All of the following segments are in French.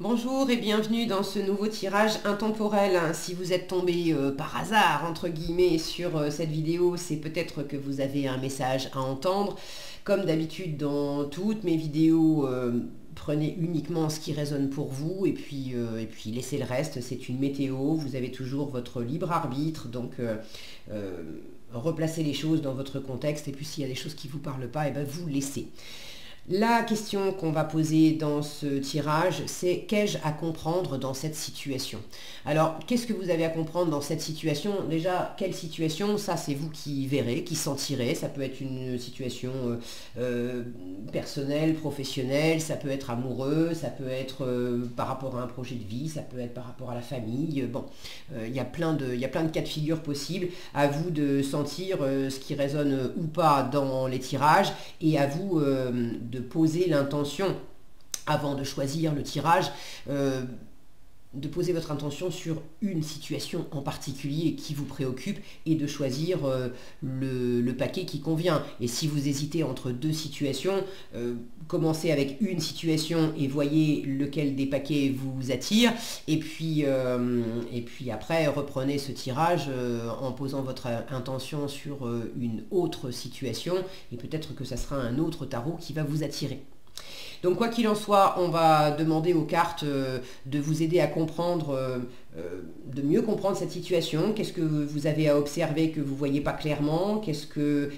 Bonjour et bienvenue dans ce nouveau tirage intemporel. Si vous êtes tombé par hasard, entre guillemets, sur cette vidéo, c'est peut-être que vous avez un message à entendre. Comme d'habitude dans toutes mes vidéos, prenez uniquement ce qui résonne pour vous et puis laissez le reste, c'est une météo. Vous avez toujours votre libre arbitre, donc replacez les choses dans votre contexte et puis s'il y a des choses qui ne vous parlent pas, et ben vous laissez. La question qu'on va poser dans ce tirage, c'est qu'ai-je à comprendre dans cette situation? Alors, qu'est-ce que vous avez à comprendre dans cette situation? Déjà, quelle situation? Ça, c'est vous qui verrez, qui sentirez. Ça peut être une situation personnelle, professionnelle, ça peut être amoureux, ça peut être par rapport à un projet de vie, ça peut être par rapport à la famille. Bon, il y a plein de cas de figure possibles. À vous de sentir ce qui résonne ou pas dans les tirages et à vous de poser l'intention avant de choisir le tirage, de poser votre intention sur une situation en particulier qui vous préoccupe et de choisir le paquet qui convient. Et si vous hésitez entre deux situations, commencez avec une situation et voyez lequel des paquets vous attire et puis après reprenez ce tirage en posant votre intention sur une autre situation et peut-être que ça sera un autre tarot qui va vous attirer. Donc quoi qu'il en soit, on va demander aux cartes de vous aider à comprendre, de mieux comprendre cette situation. Qu'est-ce que vous avez à observer que vous ne voyez pas clairement? Quelle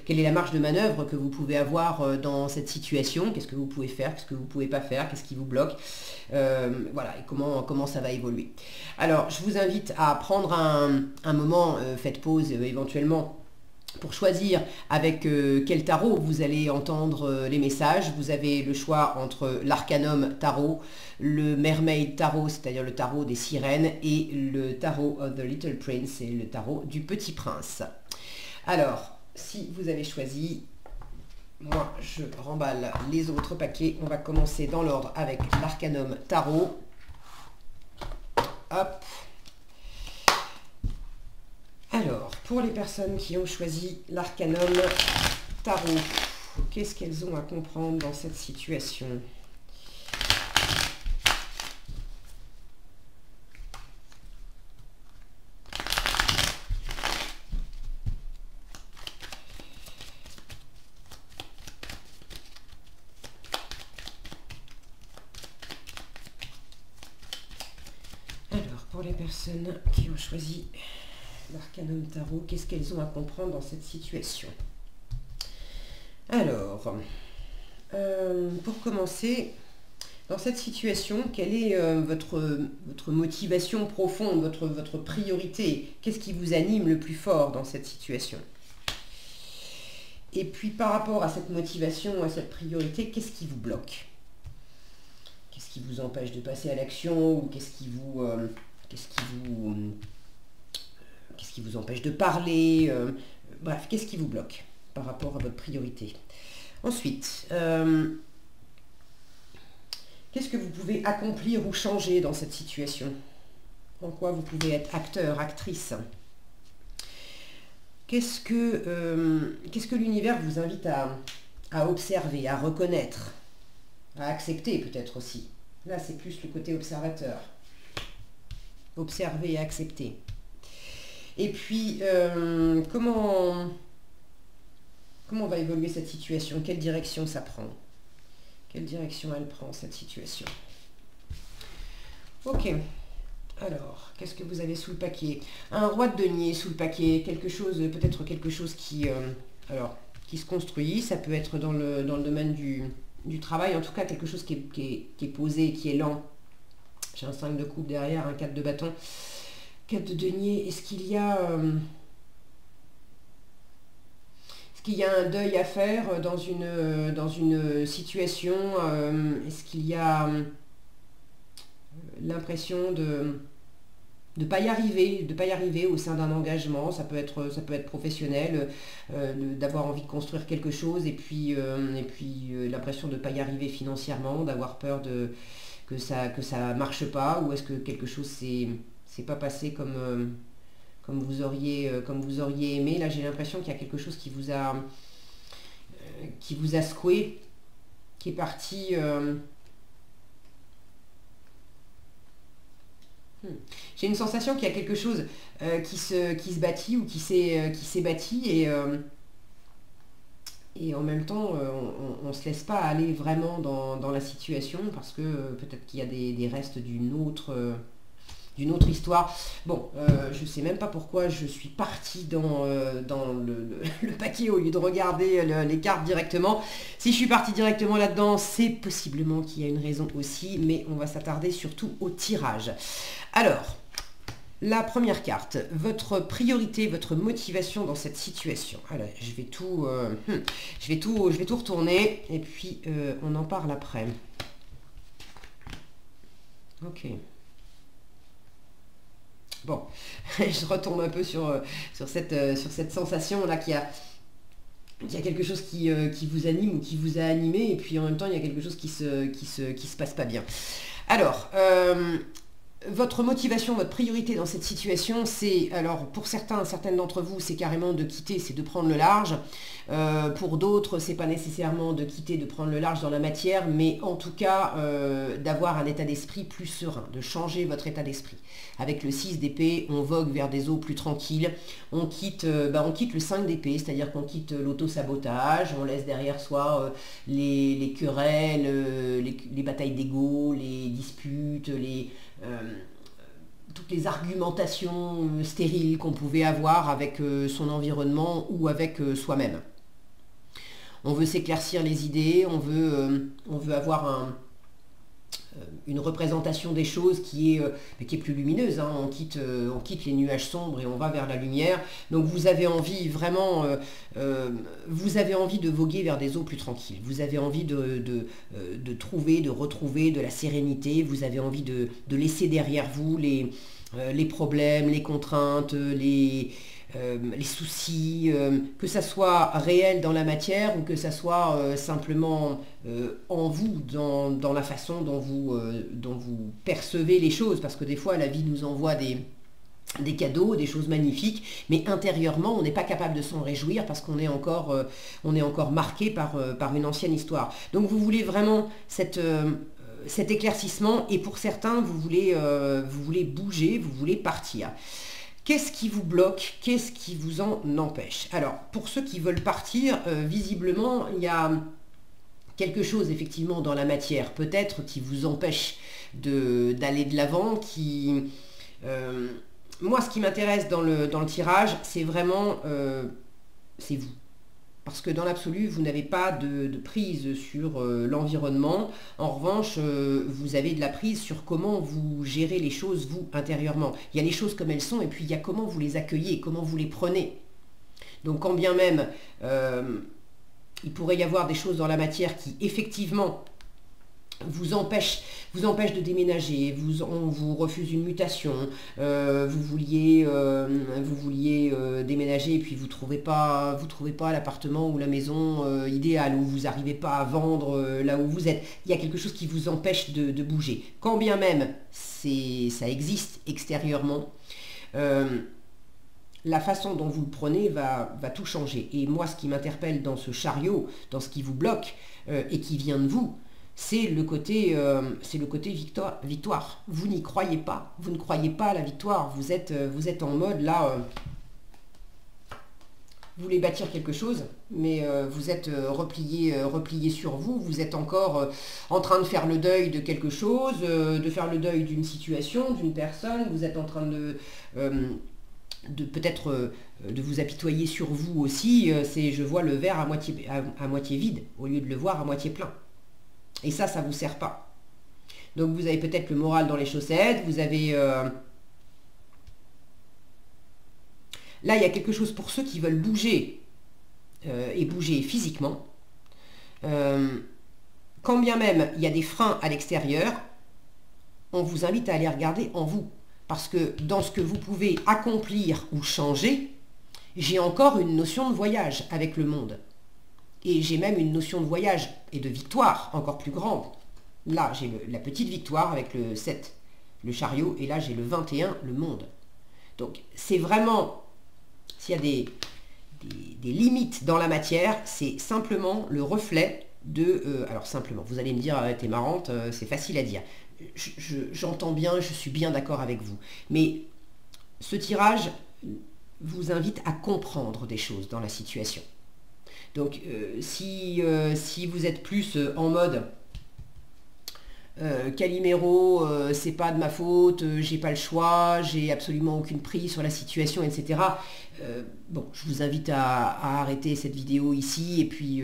est la marge de manœuvre que vous pouvez avoir dans cette situation? Qu'est-ce que vous pouvez faire? Qu'est-ce que vous ne pouvez pas faire? Qu'est-ce qui vous bloque? Voilà, et comment ça va évoluer. Alors, je vous invite à prendre un moment, faites pause éventuellement, pour choisir avec quel tarot vous allez entendre les messages. Vous avez le choix entre l'Arcanum Tarot, le Mermaid Tarot, c'est-à-dire le tarot des sirènes, et le tarot of the Little Prince, c'est le tarot du Petit Prince. Alors, si vous avez choisi, moi je remballe les autres paquets. On va commencer dans l'ordre avec l'Arcanum Tarot. Hop. Alors, pour les personnes qui ont choisi l'Arcanum Tarot, qu'est-ce qu'elles ont à comprendre dans cette situation? Alors, pour les personnes qui ont choisi l'Arcanum Tarot, qu'est-ce qu'elles ont à comprendre dans cette situation? Alors, pour commencer, dans cette situation, quelle est votre motivation profonde, votre priorité? Qu'est-ce qui vous anime le plus fort dans cette situation? Et puis par rapport à cette motivation, à cette priorité, qu'est-ce qui vous bloque? Qu'est-ce qui vous empêche de passer à l'action? Ou qu'est-ce qui vous empêche de parler? Bref, qu'est-ce qui vous bloque par rapport à votre priorité? Ensuite, qu'est-ce que vous pouvez accomplir ou changer dans cette situation? En quoi vous pouvez être acteur, actrice? Qu'est-ce que l'univers vous invite à observer, à reconnaître, à accepter peut-être aussi? Là, c'est plus le côté observateur. Observer et accepter. Et puis, comment va évoluer cette situation? Quelle direction ça prend? Quelle direction elle prend, cette situation? Ok. Alors, qu'est-ce que vous avez sous le paquet? Un roi de denier sous le paquet. Peut-être quelque chose qui se construit. Ça peut être dans le domaine du travail. En tout cas, quelque chose qui est posé, qui est lent. J'ai un 5 de coupe derrière, un 4 de bâton. 4 de denier, est-ce qu'il y a un deuil à faire dans une situation? Est-ce qu'il y a l'impression de ne pas y arriver au sein d'un engagement? Ça peut être professionnel, d'avoir envie de construire quelque chose et puis l'impression de ne pas y arriver financièrement, d'avoir peur que ça marche pas, ou est-ce que quelque chose c'est pas passé comme vous auriez aimé? Là, j'ai l'impression qu'il y a quelque chose qui vous a secoué, qui est parti J'ai une sensation qu'il y a quelque chose qui se bâtit ou qui s'est bâti et en même temps, on ne se laisse pas aller vraiment dans la situation parce que peut-être qu'il y a des restes d'une autre histoire. Bon, je ne sais même pas pourquoi je suis partie dans le paquet au lieu de regarder les cartes directement. Si je suis partie directement là-dedans, c'est possiblement qu'il y a une raison aussi, mais on va s'attarder surtout au tirage. Alors, la première carte, votre priorité, votre motivation dans cette situation. Alors, je vais tout retourner et puis on en parle après. Ok. Bon, je retombe un peu sur cette sensation-là qu'il y a quelque chose qui vous anime ou qui vous a animé, et puis en même temps, il y a quelque chose qui se passe pas bien. Alors, votre motivation, votre priorité dans cette situation, c'est, alors pour certaines d'entre vous, c'est carrément de quitter, c'est de prendre le large. Pour d'autres, c'est pas nécessairement de quitter, de prendre le large dans la matière, mais en tout cas, d'avoir un état d'esprit plus serein, de changer votre état d'esprit. Avec le 6 d'épée, on vogue vers des eaux plus tranquilles, on quitte le 5 d'épée, c'est-à-dire qu'on quitte l'auto-sabotage, on laisse derrière soi les querelles, les batailles d'ego, les disputes, toutes les argumentations stériles qu'on pouvait avoir avec son environnement ou avec soi-même. On veut s'éclaircir les idées, on veut avoir une représentation des choses qui est plus lumineuse, hein. On quitte les nuages sombres et on va vers la lumière. Donc vous avez envie vraiment, vous avez envie de voguer vers des eaux plus tranquilles. Vous avez envie de retrouver de la sérénité. Vous avez envie de laisser derrière vous les problèmes, les contraintes, les soucis, que ça soit réel dans la matière ou que ça soit simplement en vous, dans la façon dont vous percevez les choses, parce que des fois la vie nous envoie des cadeaux, des choses magnifiques, mais intérieurement on n'est pas capable de s'en réjouir parce qu'on est encore marqué par une ancienne histoire. Donc vous voulez vraiment cet éclaircissement, et pour certains vous voulez bouger, vous voulez partir. Qu'est-ce qui vous bloque? Qu'est-ce qui vous en empêche? Alors, pour ceux qui veulent partir, visiblement, il y a quelque chose, effectivement, dans la matière, peut-être, qui vous empêche d'aller de l'avant, moi, ce qui m'intéresse dans le tirage, c'est vraiment... c'est vous. Parce que dans l'absolu, vous n'avez pas de prise sur l'environnement. En revanche, vous avez de la prise sur comment vous gérez les choses, vous, intérieurement. Il y a les choses comme elles sont, et puis il y a comment vous les accueillez, comment vous les prenez. Donc quand bien même, il pourrait y avoir des choses dans la matière qui, effectivement, vous empêche de déménager, on vous refuse une mutation, vous vouliez déménager et puis vous trouvez pas l'appartement ou la maison idéale, ou vous n'arrivez pas à vendre là où vous êtes. Il y a quelque chose qui vous empêche de bouger. Quand bien même ça existe extérieurement, la façon dont vous le prenez va tout changer. Et moi, ce qui m'interpelle dans ce chariot, dans ce qui vous bloque et qui vient de vous, c'est le côté victoire. Vous n'y croyez pas. Vous ne croyez pas à la victoire. Vous êtes en mode là, vous voulez bâtir quelque chose, mais vous êtes replié sur vous. Vous êtes encore en train de faire le deuil de quelque chose, de faire le deuil d'une situation, d'une personne. Vous êtes en train de peut-être de vous apitoyer sur vous aussi. Je vois le verre à moitié vide au lieu de le voir à moitié plein. Et ça vous sert pas. Donc vous avez peut-être le moral dans les chaussettes, vous avez... Là, il y a quelque chose pour ceux qui veulent bouger, et bouger physiquement. Quand bien même il y a des freins à l'extérieur, on vous invite à aller regarder en vous. Parce que dans ce que vous pouvez accomplir ou changer, j'ai encore une notion de voyage avec le monde. Et j'ai même une notion de voyage et de victoire encore plus grande. Là, j'ai la petite victoire avec le 7, le chariot, et là, j'ai le 21, le monde. Donc, c'est vraiment, s'il y a des limites dans la matière, c'est simplement le reflet de... alors, simplement, vous allez me dire, t'es marrante, c'est facile à dire. j'entends bien, je suis bien d'accord avec vous. Mais ce tirage vous invite à comprendre des choses dans la situation. Donc si vous êtes plus en mode Calimero, c'est pas de ma faute, j'ai pas le choix, j'ai absolument aucune prise sur la situation, etc. Bon, je vous invite à arrêter cette vidéo ici, et puis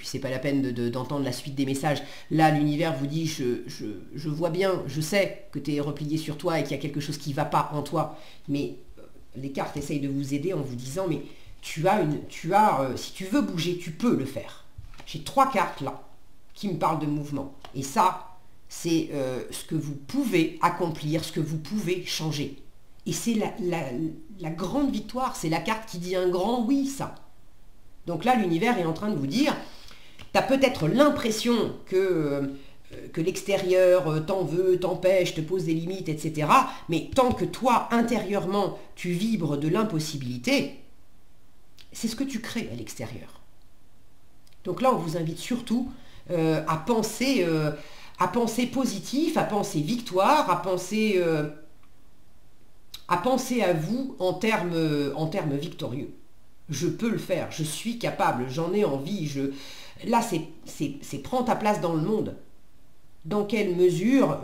c'est pas la peine d'entendre la suite des messages. Là, l'univers vous dit, je vois bien, je sais que tu es replié sur toi et qu'il y a quelque chose qui va pas en toi, mais les cartes essayent de vous aider en vous disant, mais si tu veux bouger, tu peux le faire. J'ai 3 cartes là qui me parlent de mouvement. Et ça, c'est ce que vous pouvez accomplir, ce que vous pouvez changer. Et c'est la grande victoire, c'est la carte qui dit un grand oui, ça. Donc là, l'univers est en train de vous dire, tu as peut-être l'impression que l'extérieur t'en veut, t'empêche, te pose des limites, etc. Mais tant que toi, intérieurement, tu vibres de l'impossibilité, c'est ce que tu crées à l'extérieur. Donc là, on vous invite surtout à penser positif, à penser victoire, à penser à vous en termes victorieux. Je peux le faire, je suis capable, j'en ai envie. Là, c'est prends ta place dans le monde. Dans quelle mesure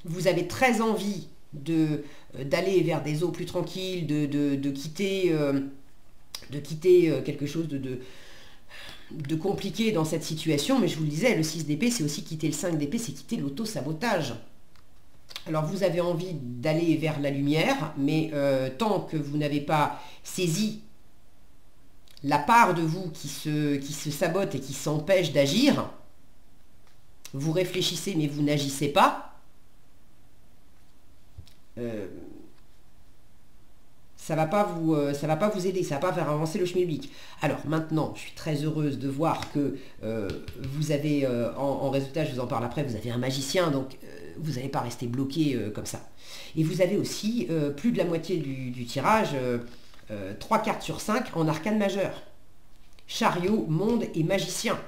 vous avez très envie d'aller vers des eaux plus tranquilles, de quitter quelque chose de compliqué dans cette situation, mais je vous le disais, le 6 d'épée, c'est aussi quitter le 5 d'épée, c'est quitter l'auto-sabotage. Alors vous avez envie d'aller vers la lumière, mais tant que vous n'avez pas saisi la part de vous qui se sabote et qui s'empêche d'agir, vous réfléchissez mais vous n'agissez pas, ça va pas vous aider, ça va pas faire avancer le schmilblick. Alors maintenant, je suis très heureuse de voir que vous avez, en résultat, je vous en parle après, vous avez un magicien, donc vous n'allez pas rester bloqué comme ça. Et vous avez aussi plus de la moitié du tirage, 3 cartes sur 5 en arcane majeur. Chariot, monde et magicien.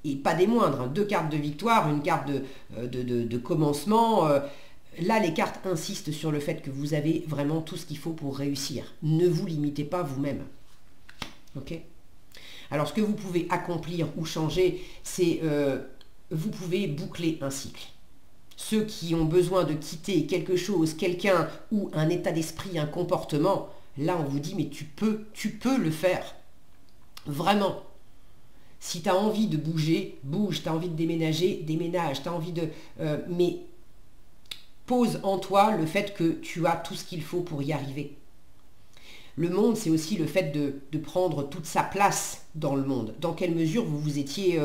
Et pas des moindres, hein, 2 cartes de victoire, une carte de commencement. Là, les cartes insistent sur le fait que vous avez vraiment tout ce qu'il faut pour réussir. Ne vous limitez pas vous-même. Ok ? Alors, ce que vous pouvez accomplir ou changer, c'est vous pouvez boucler un cycle. Ceux qui ont besoin de quitter quelque chose, quelqu'un ou un état d'esprit, un comportement, là, on vous dit, mais tu peux le faire. Vraiment. Si tu as envie de bouger, bouge. Tu as envie de déménager, déménage. Tu as envie de... mais pose en toi le fait que tu as tout ce qu'il faut pour y arriver. Le monde, c'est aussi le fait de prendre toute sa place dans le monde. Dans quelle mesure vous vous étiez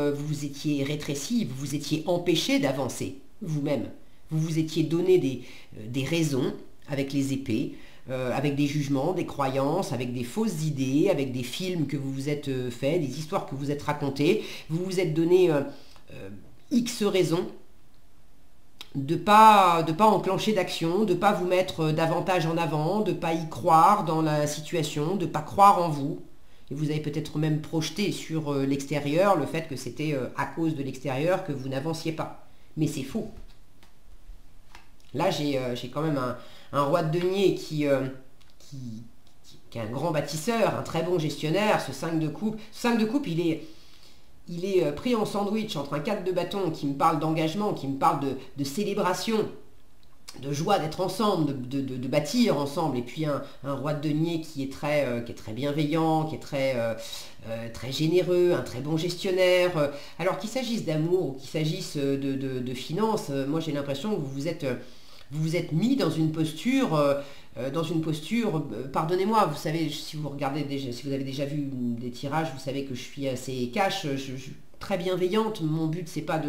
rétréci, vous vous étiez empêché d'avancer vous-même. Vous vous étiez donné des raisons avec les épées, avec des jugements, des croyances, avec des fausses idées, avec des films que vous vous êtes faits, des histoires que vous êtes racontées. Vous vous êtes donné X raisons de pas enclencher d'action, de ne pas vous mettre davantage en avant, de ne pas y croire dans la situation, de ne pas croire en vous. Et vous avez peut-être même projeté sur l'extérieur le fait que c'était à cause de l'extérieur que vous n'avanciez pas. Mais c'est faux. Là, j'ai quand même un roi de denier qui est un grand bâtisseur, un très bon gestionnaire. Ce 5 de coupe, il est pris en sandwich entre un 4 de bâton qui me parle d'engagement, qui me parle de célébration, de joie d'être ensemble, de bâtir ensemble, et puis un roi de denier qui est très bienveillant, qui est très généreux, un très bon gestionnaire. Alors qu'il s'agisse d'amour ou qu'il s'agisse de finances, moi j'ai l'impression que vous vous êtes mis dans une posture, pardonnez-moi, vous savez, si vous regardez déjà, si vous avez déjà vu des tirages, vous savez que je suis assez cash, très bienveillante. Mon but c'est pas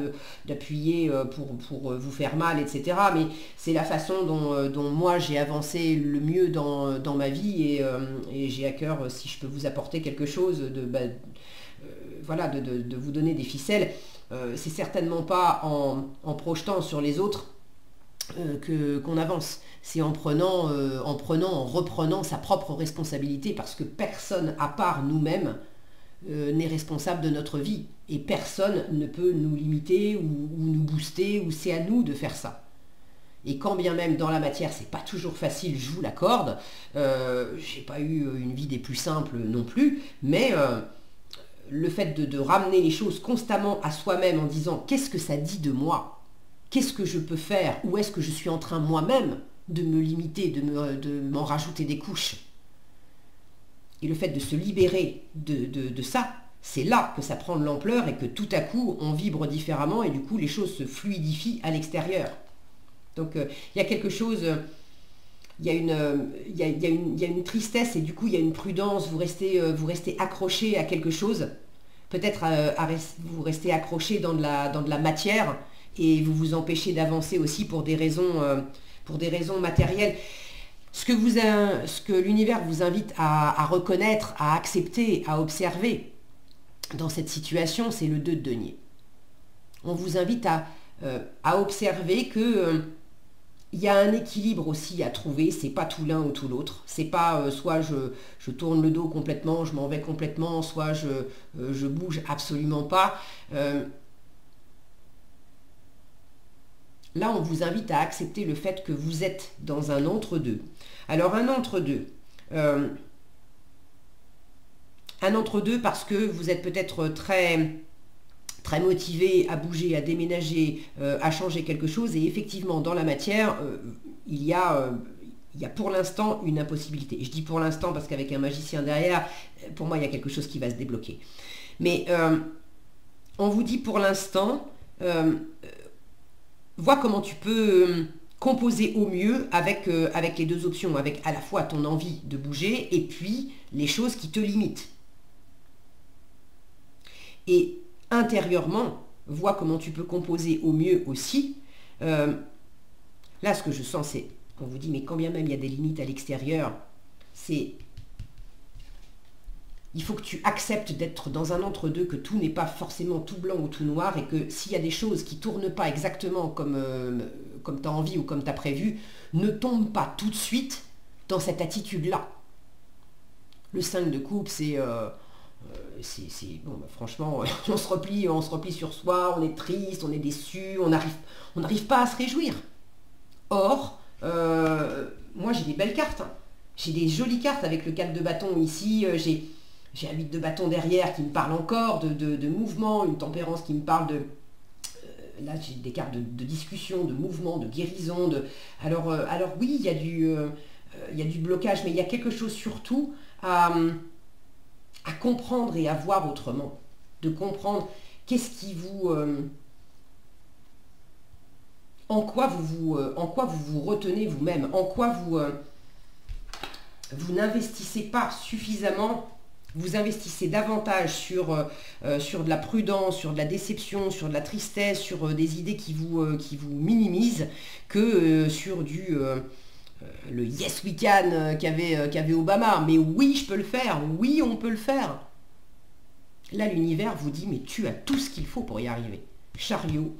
d'appuyer pour vous faire mal, etc. Mais c'est la façon dont moi j'ai avancé le mieux dans ma vie, et j'ai à cœur, si je peux vous apporter quelque chose, voilà, de vous donner des ficelles. C'est certainement pas en projetant sur les autres qu'on avance. C'est en reprenant sa propre responsabilité, parce que personne à part nous-mêmes n'est responsable de notre vie. Et personne ne peut nous limiter ou nous booster, ou c'est à nous de faire ça. Et quand bien même dans la matière, c'est pas toujours facile, je vous l'accorde, j'ai pas eu une vie des plus simples non plus, mais le fait de ramener les choses constamment à soi-même en disant qu'est-ce que ça dit de moi? Qu'est-ce que je peux faire? Où est-ce que je suis en train moi-même de me limiter, de m'en rajouter des couches? Et le fait de se libérer de ça, c'est là que ça prend de l'ampleur et que tout à coup on vibre différemment et du coup les choses se fluidifient à l'extérieur. Donc il y a quelque chose, il y a une tristesse et du coup il y a une prudence, vous restez accroché à quelque chose, peut-être vous restez accroché dans de la matière et vous vous empêchez d'avancer aussi pour des raisons matérielles. Ce que l'univers vous invite à reconnaître, à accepter, à observer dans cette situation, c'est le 2 de denier. On vous invite à observer que il y a un équilibre aussi à trouver, c'est pas tout l'un ou tout l'autre. C'est pas soit je tourne le dos complètement, je m'en vais complètement, soit je bouge absolument pas. Là, on vous invite à accepter le fait que vous êtes dans un entre-deux. Alors, un entre-deux. Un entre-deux parce que vous êtes peut-être très motivé à bouger, à déménager, à changer quelque chose. Et effectivement, dans la matière, il y a pour l'instant une impossibilité. Je dis pour l'instant parce qu'avec un magicien derrière, pour moi, il y a quelque chose qui va se débloquer. Mais on vous dit pour l'instant... vois comment tu peux composer au mieux avec les deux options, avec à la fois ton envie de bouger et puis les choses qui te limitent. Et intérieurement, vois comment tu peux composer au mieux aussi. Là, ce que je sens, c'est, on vous dit, mais quand bien même il y a des limites à l'extérieur, il faut que tu acceptes d'être dans un entre-deux, que tout n'est pas forcément tout blanc ou tout noir, et que s'il y a des choses qui ne tournent pas exactement comme tu as envie ou comme tu as prévu, ne tombe pas tout de suite dans cette attitude-là. Le 5 de coupe, bon, bah, franchement, on se replie sur soi, on est triste, on est déçu, on n'arrive pas à se réjouir. Or, moi j'ai des belles cartes, hein. J'ai des jolies cartes avec le 4 de bâton ici, j'ai un 8 de bâton derrière qui me parle encore de mouvement, une tempérance qui me parle de... là j'ai des cartes de discussion, de mouvement, de guérison, alors oui, il y a du blocage, mais il y a quelque chose surtout à comprendre et à voir autrement. De comprendre qu'est-ce qui vous... en quoi vous vous retenez vous-même, en quoi vous n'investissez pas suffisamment, vous investissez davantage sur de la prudence, sur de la déception, sur de la tristesse, sur des idées qui vous minimisent, que sur le Yes We Can qu'avait Obama. Mais oui, je peux le faire, oui, on peut le faire. Là, l'univers vous dit, mais tu as tout ce qu'il faut pour y arriver. Chariot,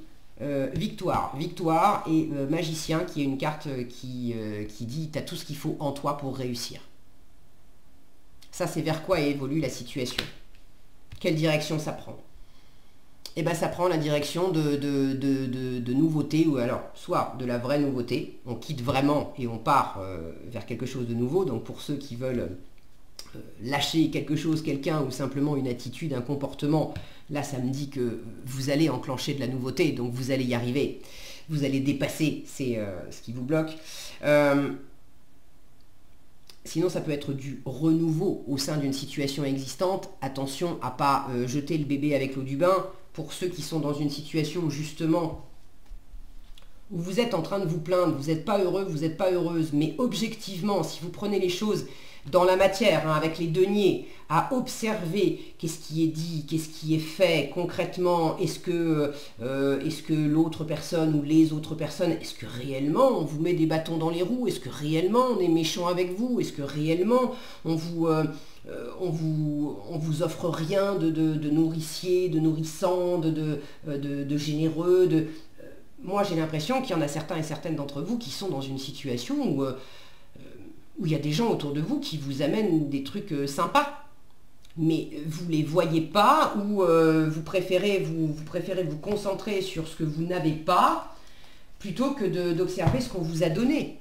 victoire et magicien, qui est une carte qui dit, tu as tout ce qu'il faut en toi pour réussir. Ça, c'est vers quoi évolue la situation. Quelle direction ça prend? Eh bien, ça prend la direction de nouveauté, ou alors, soit de la vraie nouveauté, on quitte vraiment et on part vers quelque chose de nouveau. Donc, pour ceux qui veulent lâcher quelque chose, quelqu'un, ou simplement une attitude, un comportement, là, ça me dit que vous allez enclencher de la nouveauté, donc vous allez y arriver. Vous allez dépasser, c'est ce qui vous bloque. Sinon, ça peut être du renouveau au sein d'une situation existante. Attention à ne pas jeter le bébé avec l'eau du bain. Pour ceux qui sont dans une situation où justement, où vous êtes en train de vous plaindre, vous n'êtes pas heureux, vous n'êtes pas heureuse, mais objectivement, si vous prenez les choses dans la matière, hein, avec les deniers, à observer qu'est-ce qui est dit, qu'est-ce qui est fait concrètement, est-ce que l'autre personne ou les autres personnes, est-ce que réellement on vous met des bâtons dans les roues, est-ce que réellement on est méchant avec vous, est-ce que réellement on vous offre rien de nourricier, de nourrissant, de généreux, moi j'ai l'impression qu'il y en a certains et certaines d'entre vous qui sont dans une situation où il y a des gens autour de vous qui vous amènent des trucs sympas. mais vous ne les voyez pas, ou vous préférez vous concentrer sur ce que vous n'avez pas, plutôt que d'observer ce qu'on vous a donné.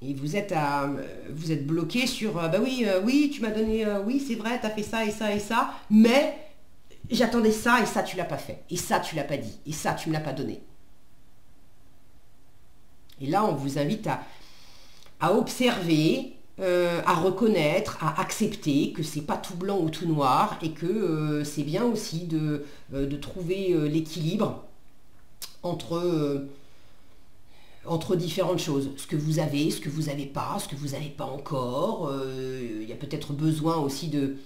Et vous êtes bloqué sur, bah oui, oui, tu m'as donné, oui, c'est vrai, tu as fait ça et ça et ça, mais j'attendais ça et ça, tu l'as pas fait. Et ça, tu l'as pas dit. Et ça, tu me l'as pas donné. Et là, on vous invite à observer, à reconnaître, à accepter que c'est pas tout blanc ou tout noir et que c'est bien aussi de trouver l'équilibre entre différentes choses. Ce que vous avez, ce que vous n'avez pas, ce que vous n'avez pas encore. Il y a peut-être besoin aussi de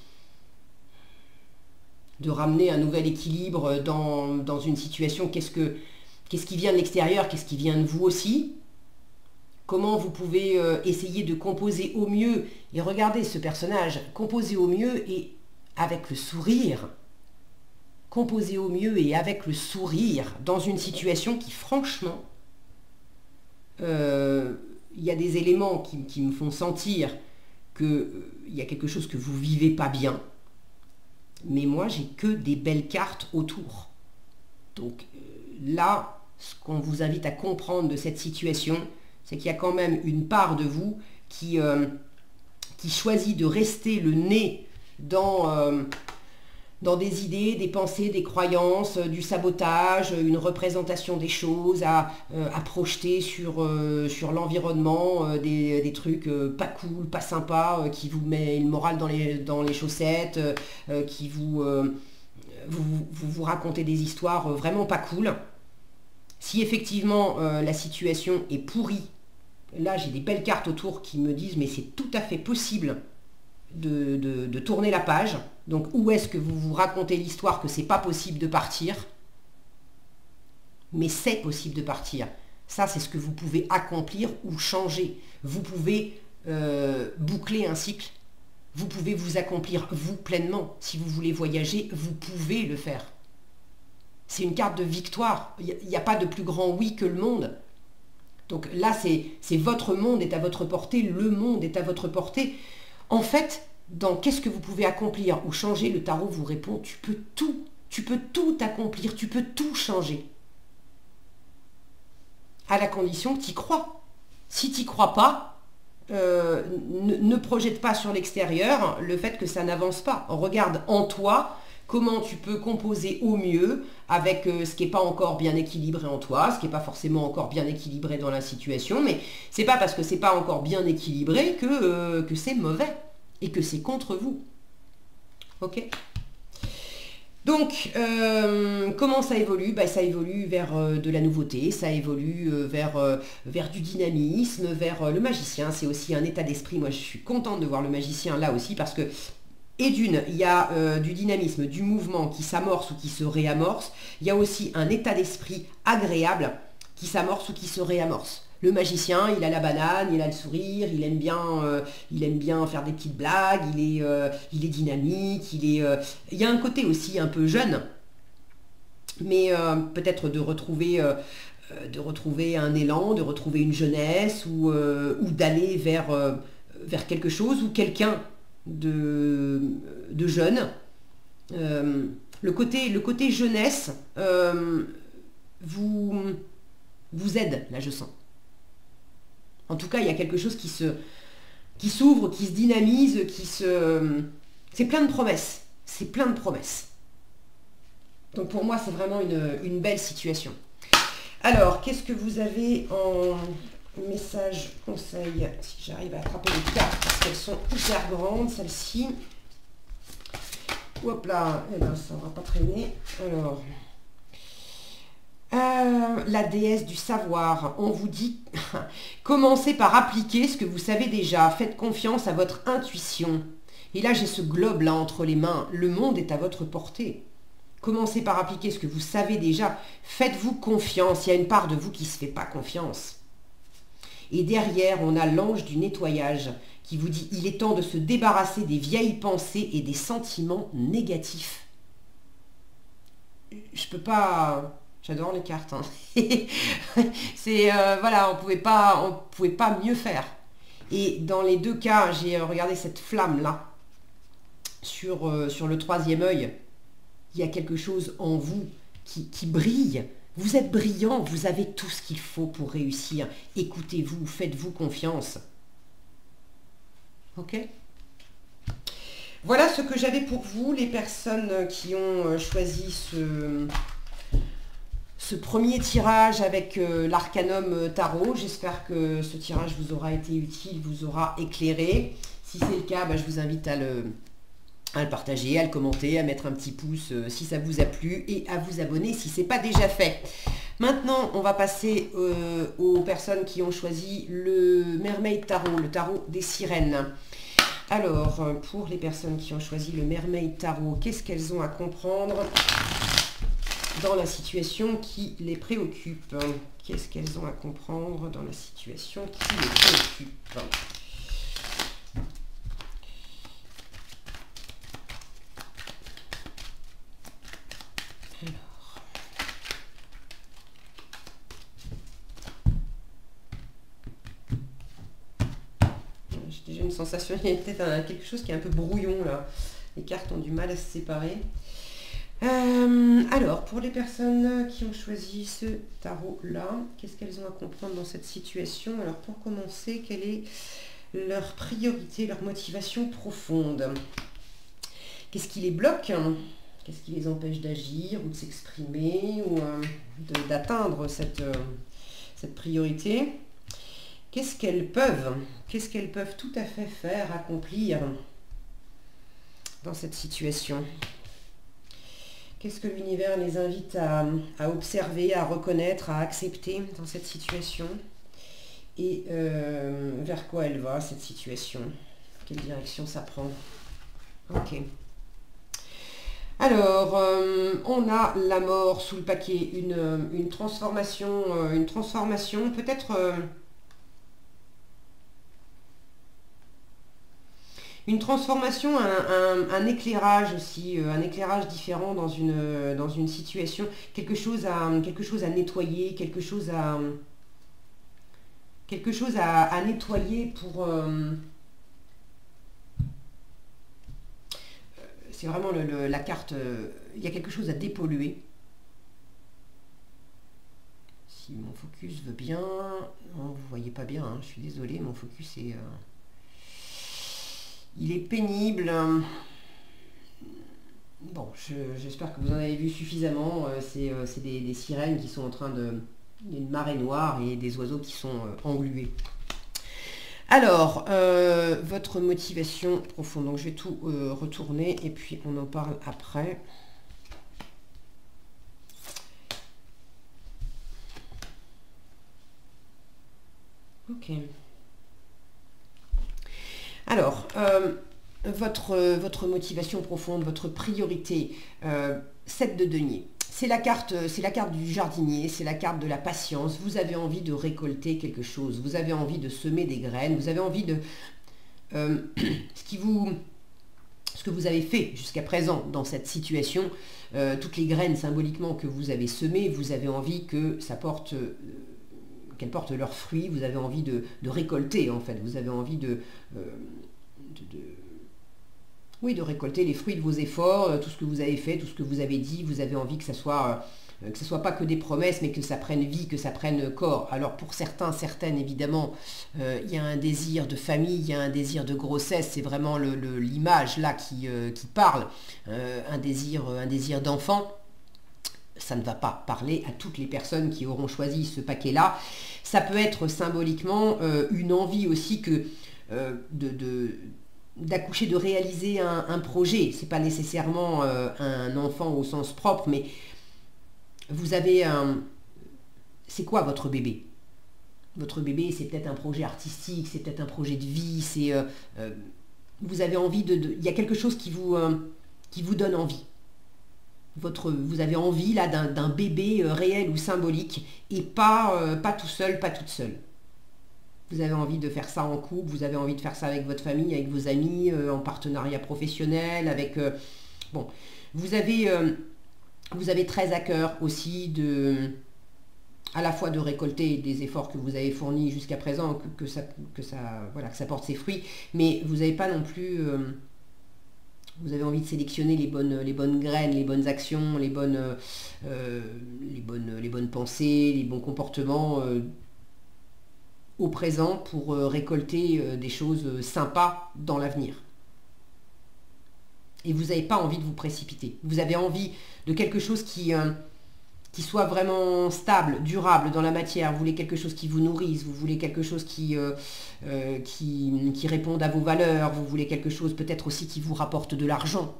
ramener un nouvel équilibre dans une situation. Qu'est-ce qui vient de l'extérieur, qu'est-ce qui vient de vous aussi? Comment vous pouvez essayer de composer au mieux, et regardez ce personnage, composer au mieux et avec le sourire. Composer au mieux et avec le sourire dans une situation qui, franchement, il y a des éléments qui me font sentir qu'il y a quelque chose que vous vivez pas bien. Mais moi, j'ai que des belles cartes autour. Donc là, ce qu'on vous invite à comprendre de cette situation, c'est qu'il y a quand même une part de vous qui choisit de rester le nez dans des idées, des pensées, des croyances, du sabotage, une représentation des choses, à projeter sur l'environnement, des trucs pas cool, pas sympas, qui vous met le moral dans les chaussettes, qui vous racontez des histoires vraiment pas cool. Si effectivement la situation est pourrie, là j'ai des belles cartes autour qui me disent mais c'est tout à fait possible de tourner la page. Donc où est-ce que vous vous racontez l'histoire que c'est pas possible de partir? Mais c'est possible de partir. Ça, c'est ce que vous pouvez accomplir ou changer. Vous pouvez boucler un cycle. Vous pouvez vous accomplir vous pleinement. Si vous voulez voyager, vous pouvez le faire. C'est une carte de victoire. Il n'y a pas de plus grand oui que le monde. Donc là, c'est votre monde est à votre portée, le monde est à votre portée. En fait, dans qu'est-ce que vous pouvez accomplir ou changer, le tarot vous répond, tu peux tout accomplir, tu peux tout changer. À la condition que tu y crois. Si tu n'y crois pas, ne projette pas sur l'extérieur le fait que ça n'avance pas. Regarde en toi comment tu peux composer au mieux avec ce qui n'est pas encore bien équilibré en toi, ce qui n'est pas forcément encore bien équilibré dans la situation, mais c'est pas parce que c'est pas encore bien équilibré que c'est mauvais et que c'est contre vous. Ok? Donc, comment ça évolue? Ça évolue vers de la nouveauté, ça évolue vers du dynamisme, vers le magicien. C'est aussi un état d'esprit. Moi, je suis contente de voir le magicien là aussi parce que, et d'une, il y a du dynamisme, du mouvement qui s'amorce ou qui se réamorce. Il y a aussi un état d'esprit agréable qui s'amorce ou qui se réamorce. Le magicien, il a la banane, il a le sourire, il aime bien faire des petites blagues, il est dynamique, il y a un côté aussi un peu jeune, mais peut-être de retrouver un élan, de retrouver une jeunesse ou d'aller vers quelque chose ou quelqu'un de jeune. Le côté jeunesse vous aide, là je sens. En tout cas, il y a quelque chose qui s'ouvre, qui se dynamise, c'est plein de promesses. C'est plein de promesses. Donc pour moi, c'est vraiment une belle situation. Alors, qu'est-ce que vous avez en message, conseil? Si j'arrive à attraper les cartes, parce qu'elles sont hyper grandes, celles-ci. Hop là, eh ben, ça ne va pas traîner. Alors... la déesse du savoir, on vous dit commencez par appliquer ce que vous savez déjà, faites confiance à votre intuition. Et là j'ai ce globe là entre les mains, le monde est à votre portée. Commencez par appliquer ce que vous savez déjà, faites-vous confiance, il y a une part de vous qui ne se fait pas confiance. Et derrière on a l'ange du nettoyage qui vous dit il est temps de se débarrasser des vieilles pensées et des sentiments négatifs. Je peux pas... J'adore les cartes. Hein. C'est voilà, on pouvait pas mieux faire. Et dans les deux cas, j'ai regardé cette flamme-là sur le troisième œil. Il y a quelque chose en vous qui brille. Vous êtes brillant, vous avez tout ce qu'il faut pour réussir. Écoutez-vous, faites-vous confiance. Ok ? Voilà ce que j'avais pour vous, les personnes qui ont choisi ce premier tirage avec l'Arcanum Tarot. J'espère que ce tirage vous aura été utile, vous aura éclairé. Si c'est le cas, je vous invite à le partager, à le commenter, à mettre un petit pouce si ça vous a plu et à vous abonner si ce n'est pas déjà fait. Maintenant, on va passer aux personnes qui ont choisi le Mermaid Tarot, le tarot des sirènes. Alors, pour les personnes qui ont choisi le Mermaid Tarot, qu'est-ce qu'elles ont à comprendre dans la situation qui les préoccupe? Qu'est-ce qu'elles ont à comprendre dans la situation qui les préoccupe? J'ai déjà une sensation, il y a peut-être quelque chose qui est un peu brouillon là. Les cartes ont du mal à se séparer. Alors, pour les personnes qui ont choisi ce tarot-là, qu'est-ce qu'elles ont à comprendre dans cette situation? Alors, pour commencer, quelle est leur priorité, leur motivation profonde? Qu'est-ce qui les bloque? Qu'est-ce qui les empêche d'agir ou de s'exprimer ou d'atteindre cette priorité? Qu'est-ce qu'elles peuvent tout à fait faire, accomplir dans cette situation? Qu'est-ce que l'univers les invite à observer, à reconnaître, à accepter dans cette situation? Et vers quoi elle va, cette situation? Quelle direction ça prend? Ok. Alors, on a la mort sous le paquet, une transformation, peut-être... une transformation, un éclairage aussi, un éclairage différent dans une situation, quelque chose à nettoyer, quelque chose à nettoyer pour... c'est vraiment la carte, il y a quelque chose à dépolluer. Si mon focus veut bien... Non, vous voyez pas bien, hein, je suis désolée, mon focus est... il est pénible. Bon, j'espère que vous en avez vu suffisamment. C'est des sirènes qui sont en train de... Il y a une marée noire et des oiseaux qui sont englués. Alors, votre motivation profonde. Donc, je vais tout retourner et puis on en parle après. Ok. Alors, votre motivation profonde, votre priorité, 7 de denier. C'est la carte du jardinier, c'est la carte de la patience. Vous avez envie de récolter quelque chose, vous avez envie de semer des graines, vous avez envie de... ce que vous avez fait jusqu'à présent dans cette situation, toutes les graines symboliquement que vous avez semées, vous avez envie que ça porte... qu'elles portent leurs fruits, vous avez envie de récolter en fait, vous avez envie de récolter les fruits de vos efforts, tout ce que vous avez fait, tout ce que vous avez dit, vous avez envie que ça soit pas que des promesses, mais que ça prenne vie, que ça prenne corps. Alors pour certains, certaines évidemment, il y a un désir de famille, il y a un désir de grossesse, c'est vraiment l'image là qui parle, un désir d'enfant. Ça ne va pas parler à toutes les personnes qui auront choisi ce paquet-là. Ça peut être symboliquement une envie aussi que d'accoucher, de réaliser un projet. C'est pas nécessairement un enfant au sens propre, mais vous avez un... C'est quoi votre bébé? Votre bébé, c'est peut-être un projet artistique, c'est peut-être un projet de vie, c'est... vous avez envie il y a quelque chose qui vous donne envie. Vous avez envie là d'un bébé réel ou symbolique et pas tout seul, pas toute seule. Vous avez envie de faire ça en couple, vous avez envie de faire ça avec votre famille, avec vos amis, en partenariat professionnel, avec... bon, vous avez très à cœur aussi à la fois de récolter des efforts que vous avez fournis jusqu'à présent, voilà, que ça porte ses fruits, mais vous n'avez pas non plus... vous avez envie de sélectionner les bonnes graines, les bonnes actions, les bonnes pensées, les bons comportements au présent pour récolter des choses sympas dans l'avenir. Et vous n'avez pas envie de vous précipiter. Vous avez envie de quelque chose qui soit vraiment stable, durable dans la matière. Vous voulez quelque chose qui vous nourrisse, vous voulez quelque chose qui réponde à vos valeurs, vous voulez quelque chose peut-être aussi qui vous rapporte de l'argent.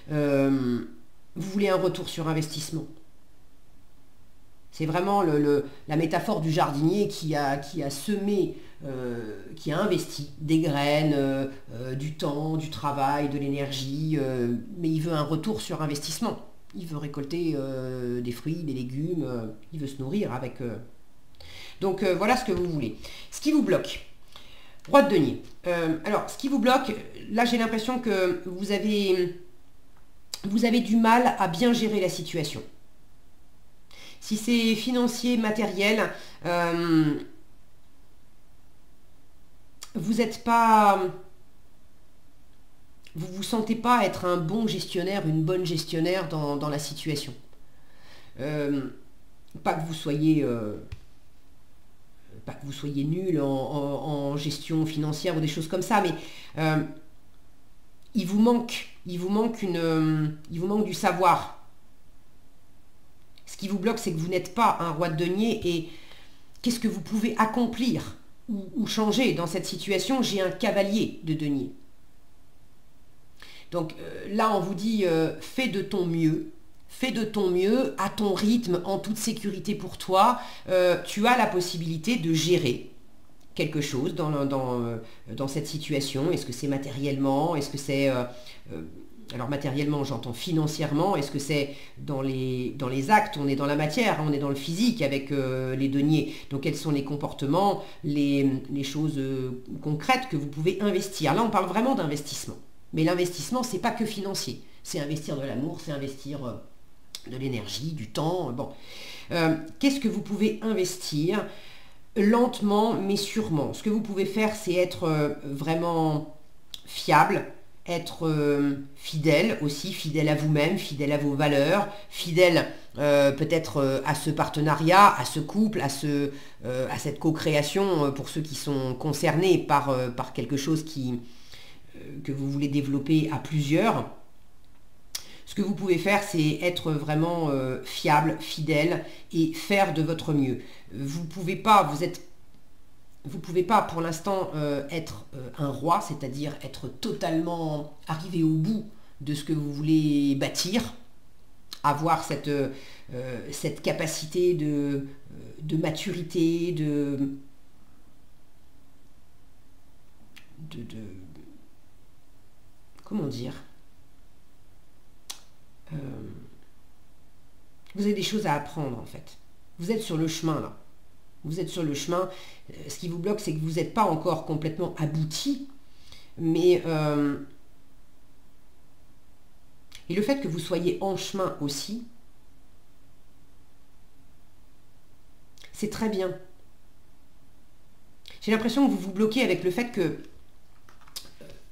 Vous voulez un retour sur investissement. C'est vraiment la métaphore du jardinier qui a semé, qui a investi des graines, du temps, du travail, de l'énergie, mais il veut un retour sur investissement. Il veut récolter des fruits, des légumes, il veut se nourrir avec... Donc voilà ce que vous voulez. Ce qui vous bloque, roi de denier. Alors, ce qui vous bloque, là j'ai l'impression que vous avez du mal à bien gérer la situation. Si c'est financier, matériel, vous n'êtes pas... Vous ne vous sentez pas être un bon gestionnaire, une bonne gestionnaire dans la situation. Pas que vous soyez nul en gestion financière ou des choses comme ça, mais il vous manque du savoir. Ce qui vous bloque, c'est que vous n'êtes pas un roi de denier et qu'est-ce que vous pouvez accomplir ou changer dans cette situation? J'ai un cavalier de denier. Donc là, on vous dit, fais de ton mieux à ton rythme, en toute sécurité pour toi. Tu as la possibilité de gérer quelque chose dans cette situation. Est-ce que c'est matériellement? Est-ce que c'est... alors matériellement, j'entends financièrement. Est-ce que c'est dans les actes? On est dans la matière, on est dans le physique avec les deniers. Donc quels sont les comportements, les choses concrètes que vous pouvez investir? Là, on parle vraiment d'investissement. Mais l'investissement, c'est pas que financier. C'est investir de l'amour, c'est investir de l'énergie, du temps. Bon. Qu'est-ce que vous pouvez investir lentement mais sûrement? Ce que vous pouvez faire, c'est être vraiment fiable, être fidèle aussi, fidèle à vous-même, fidèle à vos valeurs, fidèle peut-être à ce partenariat, à ce couple, à cette co-création pour ceux qui sont concernés par quelque chose que vous voulez développer à plusieurs. Ce que vous pouvez faire, c'est être vraiment fiable, fidèle et faire de votre mieux. Vous pouvez pas pour l'instant être un roi, c'est-à-dire être totalement arrivé au bout de ce que vous voulez bâtir, avoir cette capacité de maturité, comment dire, vous avez des choses à apprendre en fait. Vous êtes sur le chemin là. Vous êtes sur le chemin. Ce qui vous bloque, c'est que vous n'êtes pas encore complètement abouti. Mais et le fait que vous soyez en chemin aussi, c'est très bien. J'ai l'impression que vous vous bloquez avec le fait que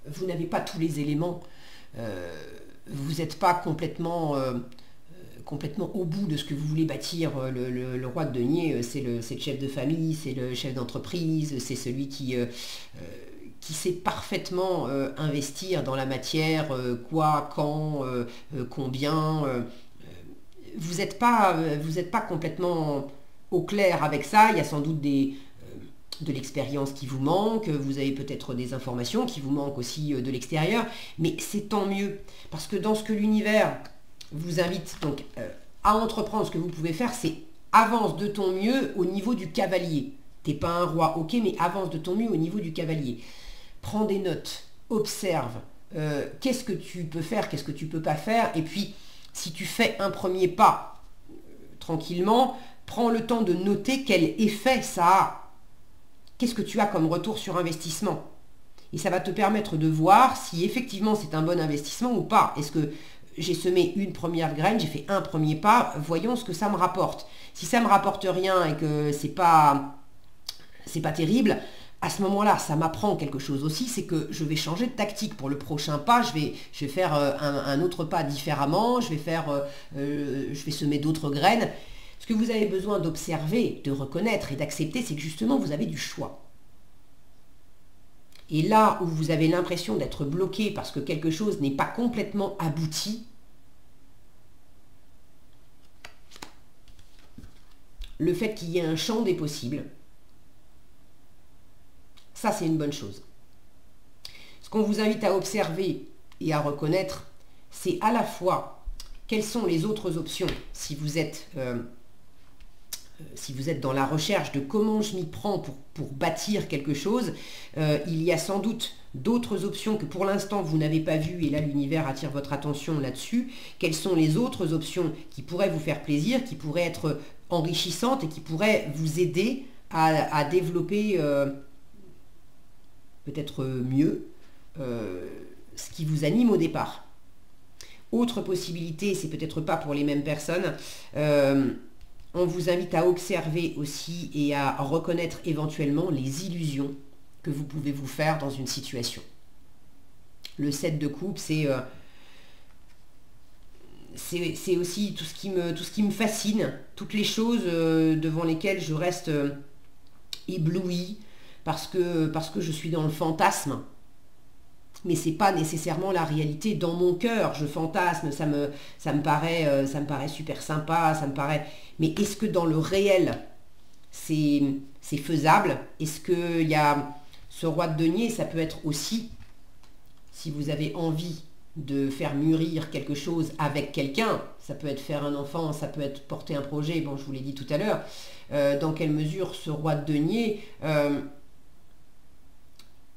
vous n'avez pas tous les éléments, vous n'êtes pas complètement au bout de ce que vous voulez bâtir. Le roi de denier, c'est le chef de famille, c'est le chef d'entreprise, c'est celui qui sait parfaitement investir dans la matière, quoi, quand, combien. Vous n'êtes pas complètement au clair avec ça. Il y a sans doute de l'expérience qui vous manque, vous avez peut-être des informations qui vous manquent aussi de l'extérieur, mais c'est tant mieux, parce que dans ce que l'univers vous invite donc à entreprendre, ce que vous pouvez faire, c'est avance de ton mieux au niveau du cavalier. T'es pas un roi, ok, mais avance de ton mieux au niveau du cavalier. Prends des notes, observe, qu'est-ce que tu peux faire, qu'est-ce que tu peux pas faire, et puis si tu fais un premier pas tranquillement, prends le temps de noter quel effet ça a. Qu'est-ce que tu as comme retour sur investissement? Et ça va te permettre de voir si effectivement c'est un bon investissement ou pas. Est-ce que j'ai semé une première graine, j'ai fait un premier pas, voyons ce que ça me rapporte. Si ça me rapporte rien et que c'est pas terrible, à ce moment-là, ça m'apprend quelque chose aussi, c'est que je vais changer de tactique. Pour le prochain pas, je vais faire un autre pas différemment, je vais semer d'autres graines. Ce que vous avez besoin d'observer, de reconnaître et d'accepter, c'est que justement, vous avez du choix. Et là où vous avez l'impression d'être bloqué parce que quelque chose n'est pas complètement abouti, le fait qu'il y ait un champ des possibles, ça c'est une bonne chose. Ce qu'on vous invite à observer et à reconnaître, c'est à la fois quelles sont les autres options si vous êtes dans la recherche de comment je m'y prends pour bâtir quelque chose. Il y a sans doute d'autres options que pour l'instant vous n'avez pas vues, et là l'univers attire votre attention là-dessus. Quelles sont les autres options qui pourraient vous faire plaisir, qui pourraient être enrichissantes et qui pourraient vous aider à développer peut-être mieux ce qui vous anime au départ. Autre possibilité, c'est peut-être pas pour les mêmes personnes, on vous invite à observer aussi et à reconnaître éventuellement les illusions que vous pouvez vous faire dans une situation. Le 7 de coupe, c'est aussi tout ce qui me fascine, toutes les choses devant lesquelles je reste ébloui parce que je suis dans le fantasme. Mais c'est pas nécessairement la réalité. Dans mon cœur, je fantasme, ça me paraît super sympa, ça me paraît. Mais est-ce que dans le réel, c'est faisable? Est-ce qu'il y a ce roi de denier? Ça peut être aussi, si vous avez envie de faire mûrir quelque chose avec quelqu'un, ça peut être faire un enfant, ça peut être porter un projet, bon je vous l'ai dit tout à l'heure, dans quelle mesure ce roi de denier,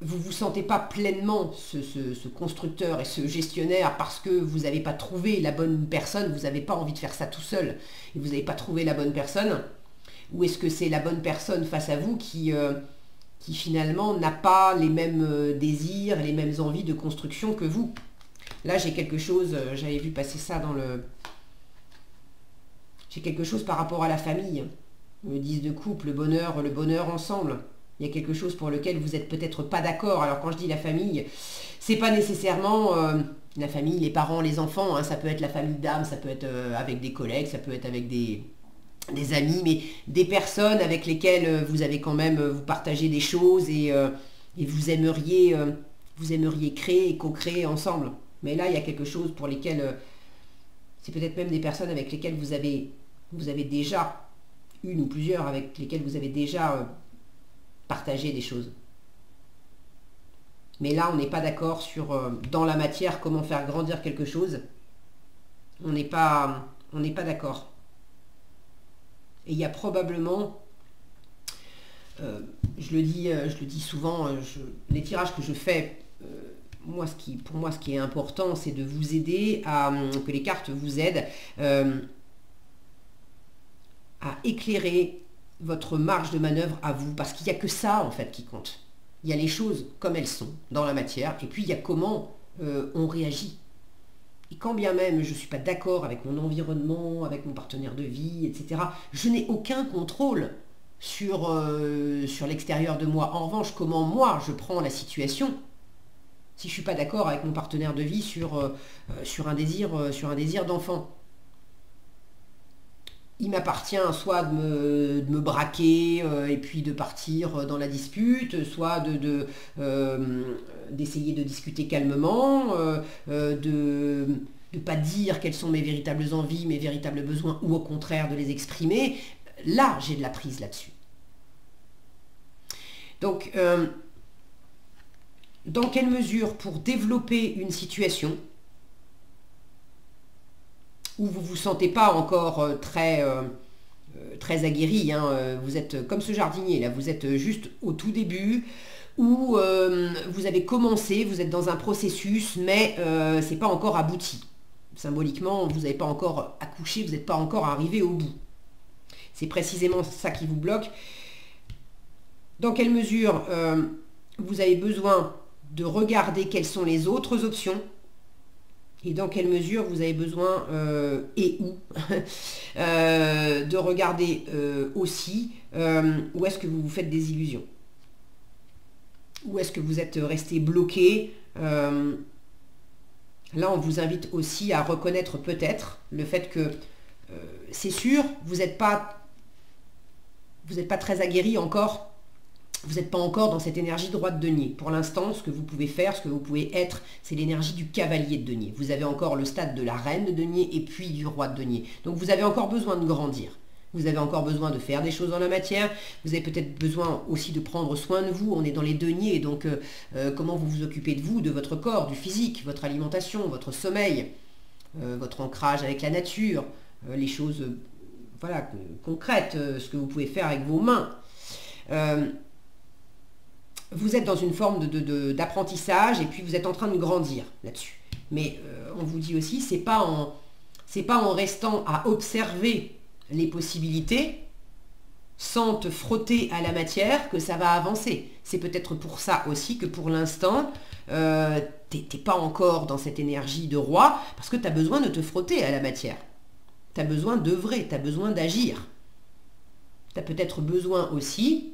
vous ne vous sentez pas pleinement ce constructeur et ce gestionnaire parce que vous n'avez pas trouvé la bonne personne, vous n'avez pas envie de faire ça tout seul et vous n'avez pas trouvé la bonne personne, ou est-ce que c'est la bonne personne face à vous qui finalement n'a pas les mêmes désirs, les mêmes envies de construction que vous? Là j'ai quelque chose, j'avais vu passer ça j'ai quelque chose par rapport à la famille, le 10 de coupe, le bonheur ensemble. Il y a quelque chose pour lequel vous n'êtes peut-être pas d'accord. Alors quand je dis la famille, c'est pas nécessairement la famille, les parents, les enfants, hein. Ça peut être la famille d'âme, ça peut être avec des collègues, ça peut être avec des amis, mais des personnes avec lesquelles vous avez quand même, vous partagez des choses et vous aimeriez créer et co-créer ensemble. Mais là, il y a quelque chose pour lesquels, c'est peut-être même des personnes avec lesquelles vous avez déjà, une ou plusieurs avec lesquelles vous avez déjà partager des choses. Mais là, on n'est pas d'accord sur, dans la matière, comment faire grandir quelque chose. On n'est pas d'accord. Et il y a probablement, je le dis souvent, les tirages que je fais, pour moi, ce qui est important, c'est de vous aider que les cartes vous aident à éclairer votre marge de manœuvre à vous, parce qu'il n'y a que ça en fait qui compte. Il y a les choses comme elles sont dans la matière, et puis il y a comment on réagit. Et quand bien même je ne suis pas d'accord avec mon environnement, avec mon partenaire de vie, etc., je n'ai aucun contrôle sur l'extérieur de moi. En revanche, comment moi je prends la situation, si je ne suis pas d'accord avec mon partenaire de vie sur un désir d'enfant. Il m'appartient soit de me braquer et puis de partir dans la dispute, soit d'essayer de discuter calmement, de ne pas dire quelles sont mes véritables envies, mes véritables besoins, ou au contraire de les exprimer. Là, j'ai de la prise là-dessus. Donc, dans quelle mesure, pour développer une situation où vous ne vous sentez pas encore très aguerri, hein, vous êtes comme ce jardinier, là, vous êtes juste au tout début, où vous avez commencé, vous êtes dans un processus, mais ce n'est pas encore abouti. Symboliquement, vous n'avez pas encore accouché, vous n'êtes pas encore arrivé au bout. C'est précisément ça qui vous bloque. Dans quelle mesure vous avez besoin de regarder quelles sont les autres options et dans quelle mesure vous avez besoin, et où, de regarder aussi où est-ce que vous vous faites des illusions. Où est-ce que vous êtes resté bloqué. Là, on vous invite aussi à reconnaître peut-être le fait que, c'est sûr, vous n'êtes pas très aguerri encore. Vous n'êtes pas encore dans cette énergie droite de denier. Pour l'instant, ce que vous pouvez faire, ce que vous pouvez être, c'est l'énergie du cavalier de denier. Vous avez encore le stade de la reine de denier et puis du roi de denier. Donc vous avez encore besoin de grandir. Vous avez encore besoin de faire des choses dans la matière. Vous avez peut-être besoin aussi de prendre soin de vous. On est dans les deniers, donc comment vous vous occupez de vous, de votre corps, du physique, votre alimentation, votre sommeil, votre ancrage avec la nature, les choses voilà, concrètes, ce que vous pouvez faire avec vos mains. Vous êtes dans une forme d'apprentissage et puis vous êtes en train de grandir là-dessus. Mais on vous dit aussi, c'est pas en restant à observer les possibilités sans te frotter à la matière que ça va avancer. C'est peut-être pour ça aussi que pour l'instant, t'es pas encore dans cette énergie de roi parce que tu as besoin de te frotter à la matière. Tu as besoin d'œuvrer, tu as besoin d'agir. Tu as peut-être besoin aussi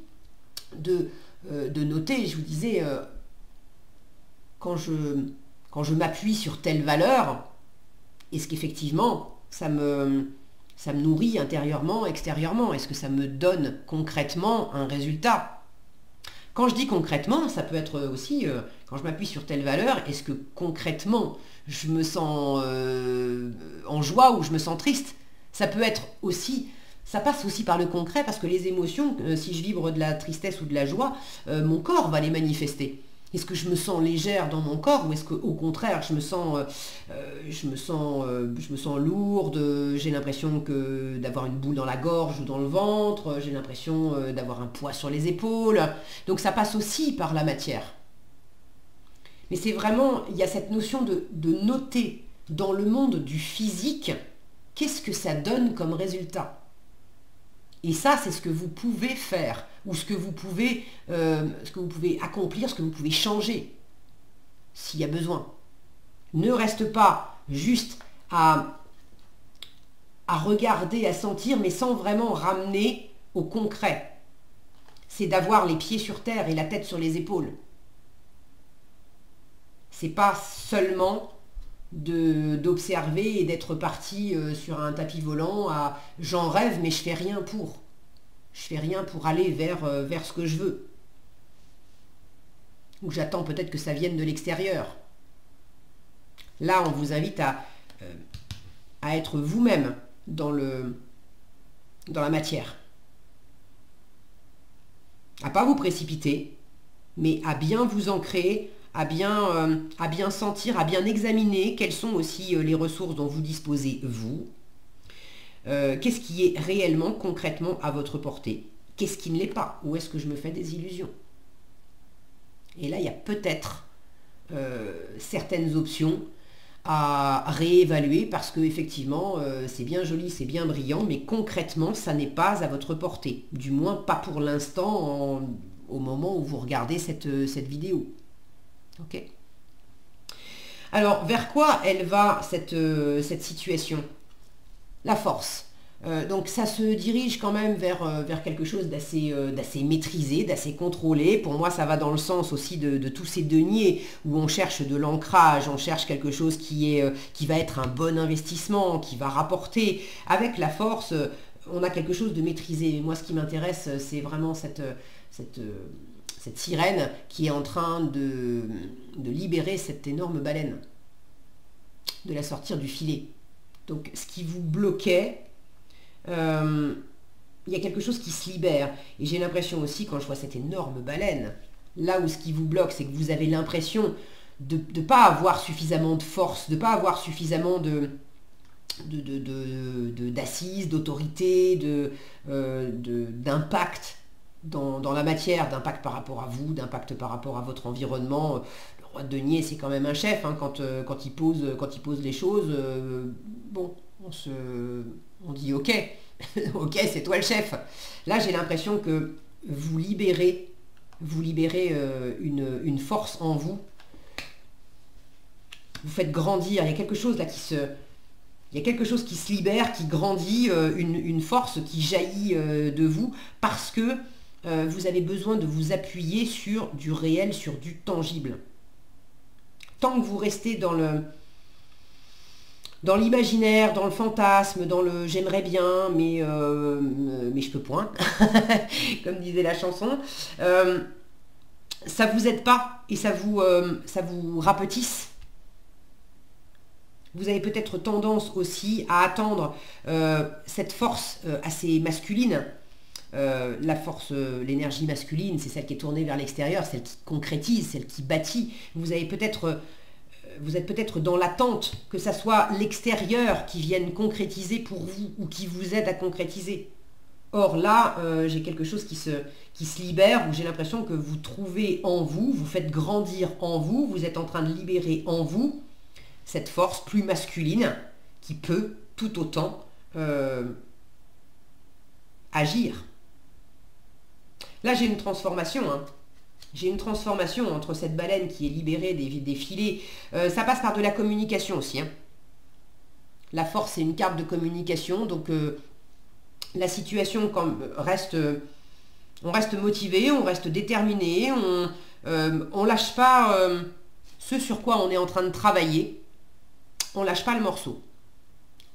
de noter, je vous disais, quand je m'appuie sur telle valeur, est-ce qu'effectivement ça me nourrit intérieurement, extérieurement? Est-ce que ça me donne concrètement un résultat? Quand je dis concrètement, ça peut être aussi, quand je m'appuie sur telle valeur, est-ce que concrètement je me sens en joie ou je me sens triste? Ça peut être aussi... Ça passe aussi par le concret parce que les émotions, si je vibre de la tristesse ou de la joie, mon corps va les manifester. Est-ce que je me sens légère dans mon corps ou est-ce qu'au contraire je me sens lourde, j'ai l'impression d'avoir une boule dans la gorge ou dans le ventre, j'ai l'impression d'avoir un poids sur les épaules. Donc ça passe aussi par la matière. Mais c'est vraiment, il y a cette notion de noter dans le monde du physique, qu'est-ce que ça donne comme résultat? Et ça, c'est ce que vous pouvez faire, ou ce que vous pouvez accomplir, ce que vous pouvez changer, s'il y a besoin. Ne reste pas juste à regarder, à sentir, mais sans vraiment ramener au concret. C'est d'avoir les pieds sur terre et la tête sur les épaules. C'est pas seulement d'observer et d'être parti sur un tapis volant à j'en rêve mais je fais rien pour. Je fais rien pour aller vers ce que je veux. Ou j'attends peut-être que ça vienne de l'extérieur. Là, on vous invite à être vous-même dans la matière. À pas vous précipiter, mais à bien vous ancrer, à bien sentir, à bien examiner quelles sont aussi les ressources dont vous disposez vous. Qu'est-ce qui est réellement, concrètement à votre portée? Qu'est-ce qui ne l'est pas? Où est-ce que je me fais des illusions? Et là, il y a peut-être certaines options à réévaluer parce que effectivement, c'est bien joli, c'est bien brillant, mais concrètement, ça n'est pas à votre portée. Du moins, pas pour l'instant, au moment où vous regardez cette vidéo. Ok. Alors, vers quoi elle va cette situation? La force. Donc ça se dirige quand même vers quelque chose d'assez maîtrisé, d'assez contrôlé. Pour moi, ça va dans le sens aussi de tous ces deniers où on cherche de l'ancrage, on cherche quelque chose qui va être un bon investissement, qui va rapporter. Avec la force, on a quelque chose de maîtrisé. Moi, ce qui m'intéresse, c'est vraiment cette sirène qui est en train de libérer cette énorme baleine, de la sortir du filet. Donc ce qui vous bloquait, il y a quelque chose qui se libère. Et j'ai l'impression aussi, quand je vois cette énorme baleine, là où ce qui vous bloque, c'est que vous avez l'impression de ne pas avoir suffisamment de force, de ne pas avoir suffisamment d'assises, d'autorité, d'impact dans la matière, d'impact par rapport à vous, d'impact par rapport à votre environnement. Le roi de denier, c'est quand même un chef, hein, quand il pose les choses, bon, on dit ok, ok, c'est toi le chef. Là, j'ai l'impression que vous libérez une force en vous vous faites grandir, il y a quelque chose là il y a quelque chose qui se libère, qui grandit, une force qui jaillit de vous parce que vous avez besoin de vous appuyer sur du réel, sur du tangible. Tant que vous restez dans l'imaginaire, dans le fantasme, dans le j'aimerais bien, mais je peux point, comme disait la chanson, ça vous aide pas et ça vous rapetisse. Vous avez peut-être tendance aussi à attendre cette force assez masculine. La force, l'énergie masculine, c'est celle qui est tournée vers l'extérieur, celle qui concrétise, celle qui bâtit. Vous êtes peut-être dans l'attente que ça soit l'extérieur qui vienne concrétiser pour vous ou qui vous aide à concrétiser. Or là, j'ai quelque chose qui se libère, où j'ai l'impression que vous trouvez en vous, vous faites grandir en vous, vous êtes en train de libérer en vous cette force plus masculine qui peut tout autant agir. Là, j'ai une transformation. Hein. J'ai une transformation entre cette baleine qui est libérée des filets. Ça passe par de la communication aussi. Hein. La force, c'est une carte de communication. Donc, la situation reste... on reste motivé, on reste déterminé. On lâche pas ce sur quoi on est en train de travailler. On lâche pas le morceau.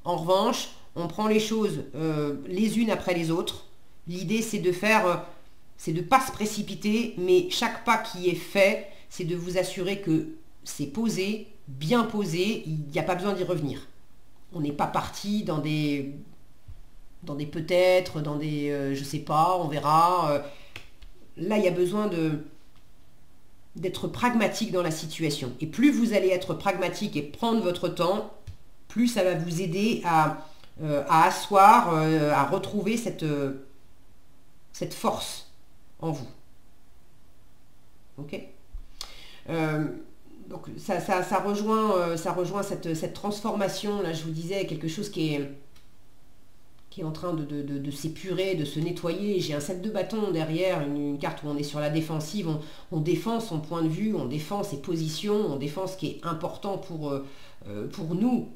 En revanche, on prend les choses les unes après les autres. L'idée, c'est de faire... c'est de ne pas se précipiter, mais chaque pas qui est fait, c'est de vous assurer que c'est posé, bien posé, il n'y a pas besoin d'y revenir. On n'est pas parti dans des peut-être, dans des je sais pas, on verra. Là, il y a besoin d'être pragmatique dans la situation. Et plus vous allez être pragmatique et prendre votre temps, plus ça va vous aider à asseoir, à retrouver cette force en vous. Ok. Donc ça rejoint cette transformation. Là, je vous disais quelque chose qui est en train de s'épurer, de se nettoyer. J'ai un 7 de bâton derrière, une carte où on est sur la défensive. On défend son point de vue, on défend ses positions, on défend ce qui est important pour nous.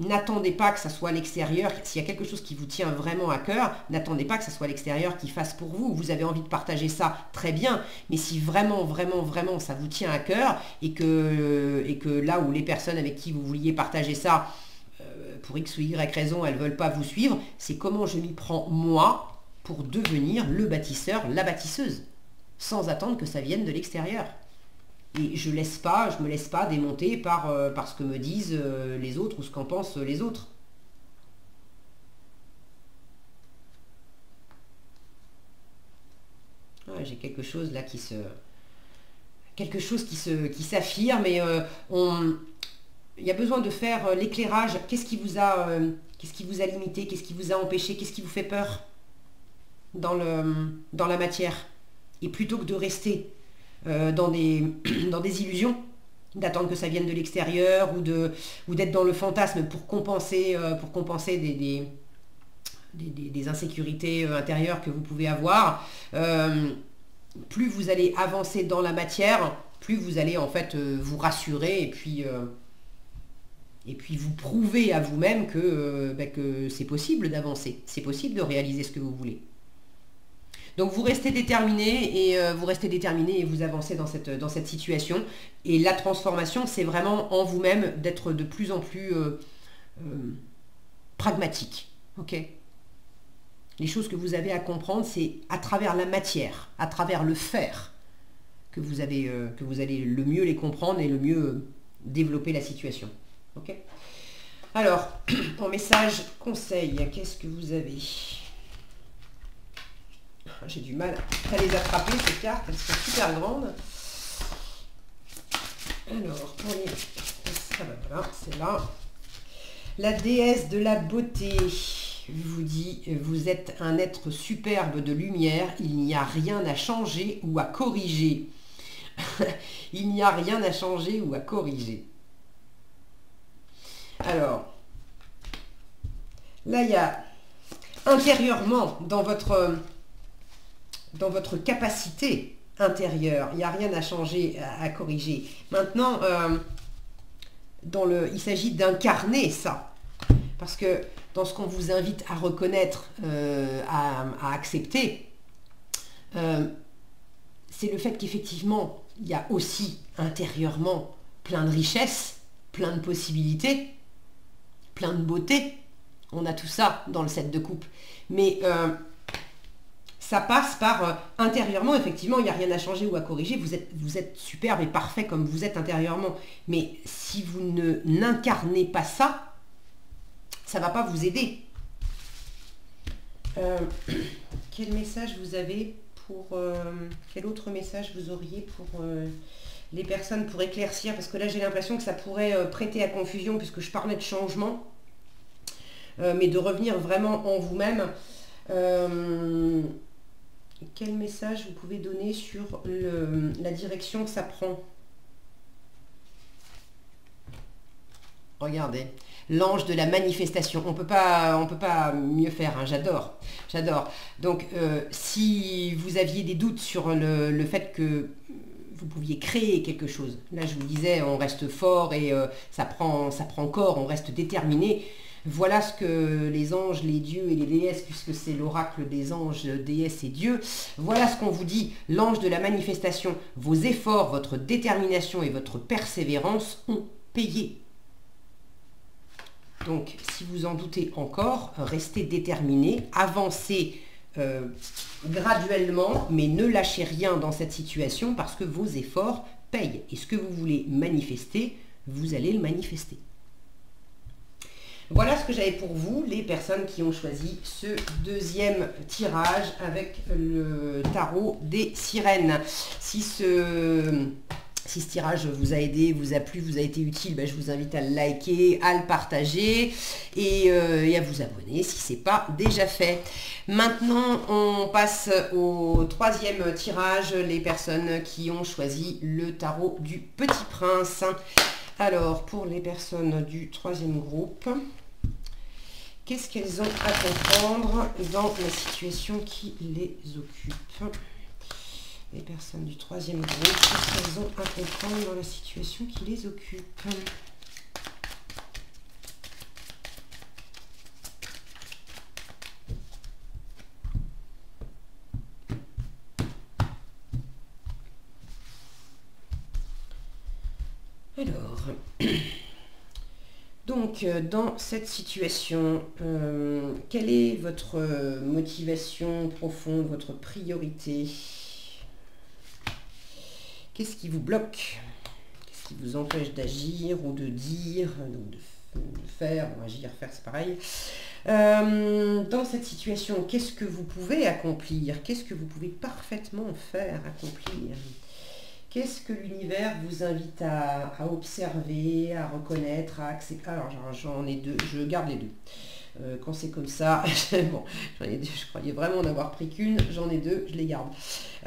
N'attendez pas que ça soit l'extérieur. S'il y a quelque chose qui vous tient vraiment à cœur, n'attendez pas que ça soit l'extérieur qui fasse pour vous. Vous avez envie de partager ça, très bien. Mais si vraiment, vraiment, vraiment ça vous tient à cœur et que là où les personnes avec qui vous vouliez partager ça, pour X ou Y raison, elles ne veulent pas vous suivre, c'est comment je m'y prends moi pour devenir le bâtisseur, la bâtisseuse, sans attendre que ça vienne de l'extérieur. Et je me laisse pas démonter par ce que me disent les autres ou ce qu'en pensent les autres. Ouais, j'ai quelque chose là qui s'affirme et il y a besoin de faire l'éclairage. Qu'est-ce qui vous a limité, qu'est-ce qui vous a empêché, qu'est-ce qui vous fait peur dans la matière. Et plutôt que de rester dans des illusions, d'attendre que ça vienne de l'extérieur ou d'être dans le fantasme pour compenser des insécurités intérieures que vous pouvez avoir, plus vous allez avancer dans la matière, plus vous allez en fait vous rassurer et puis vous prouver à vous-même que c'est possible d'avancer, c'est possible de réaliser ce que vous voulez. Donc vous restez déterminé et vous avancez dans cette situation. Et la transformation, c'est vraiment en vous-même d'être de plus en plus pragmatique. Ok ? Les choses que vous avez à comprendre, c'est à travers la matière, à travers le faire, que vous allez le mieux les comprendre et le mieux développer la situation. Ok ? Alors, en message conseil, qu'est-ce que vous avez ? J'ai du mal à les attraper, ces cartes, elles sont super grandes. Alors, pour les... Ah ben voilà, c'est là. La déesse de la beauté vous dit, vous êtes un être superbe de lumière, il n'y a rien à changer ou à corriger. Il n'y a rien à changer ou à corriger. Alors, là, il y a intérieurement, dans votre capacité intérieure, il n'y a rien à changer, à corriger. Maintenant, il s'agit d'incarner ça. Parce que dans ce qu'on vous invite à reconnaître, à accepter, c'est le fait qu'effectivement, il y a aussi intérieurement plein de richesses, plein de possibilités, plein de beauté. On a tout ça dans le set de coupe. Mais ça passe par intérieurement, effectivement, il n'y a rien à changer ou à corriger. Vous êtes superbe et parfait comme vous êtes intérieurement. Mais si vous n'incarnez pas ça, ça ne va pas vous aider. Quel message vous avez pour... quel autre message vous auriez pour les personnes pour éclaircir? Parce que là, j'ai l'impression que ça pourrait prêter à confusion puisque je parlais de changement. Mais de revenir vraiment en vous-même. Quel message vous pouvez donner sur la direction que ça prend? Regardez, l'ange de la manifestation. On peut pas mieux faire, hein. J'adore. Donc, si vous aviez des doutes sur le fait que vous pouviez créer quelque chose, là je vous disais, on reste fort et ça prend corps, on reste déterminé. Voilà ce que les anges, les dieux et les déesses, puisque c'est l'oracle des anges, déesses et dieux, voilà ce qu'on vous dit, l'ange de la manifestation. Vos efforts, votre détermination et votre persévérance ont payé. Donc, si vous en doutez encore, restez déterminé, avancez graduellement, mais ne lâchez rien dans cette situation parce que vos efforts payent. Et ce que vous voulez manifester, vous allez le manifester. Voilà ce que j'avais pour vous, les personnes qui ont choisi ce deuxième tirage avec le tarot des sirènes. Si ce tirage vous a aidé, vous a plu, vous a été utile, ben je vous invite à le liker, à le partager et à vous abonner si ce n'est pas déjà fait. Maintenant, on passe au troisième tirage, les personnes qui ont choisi le tarot du Petit Prince. Alors, pour les personnes du troisième groupe, qu'est-ce qu'elles ont à comprendre dans la situation qui les occupe? Les personnes du troisième groupe, qu'est-ce qu'elles ont à comprendre dans la situation qui les occupe? Alors, donc dans cette situation, quelle est votre motivation profonde, votre priorité? Qu'est-ce qui vous bloque? Qu'est-ce qui vous empêche d'agir ou de dire, ou de faire, ou agir, faire c'est pareil. Dans cette situation, qu'est-ce que vous pouvez accomplir? Qu'est-ce que vous pouvez parfaitement faire, accomplir? Qu'est-ce que l'univers vous invite à observer, à reconnaître, à accepter? Alors j'en ai deux, je garde les deux. Quand c'est comme ça, bon, j'en ai deux, je croyais vraiment en avoir pris qu'une, j'en ai deux, je les garde.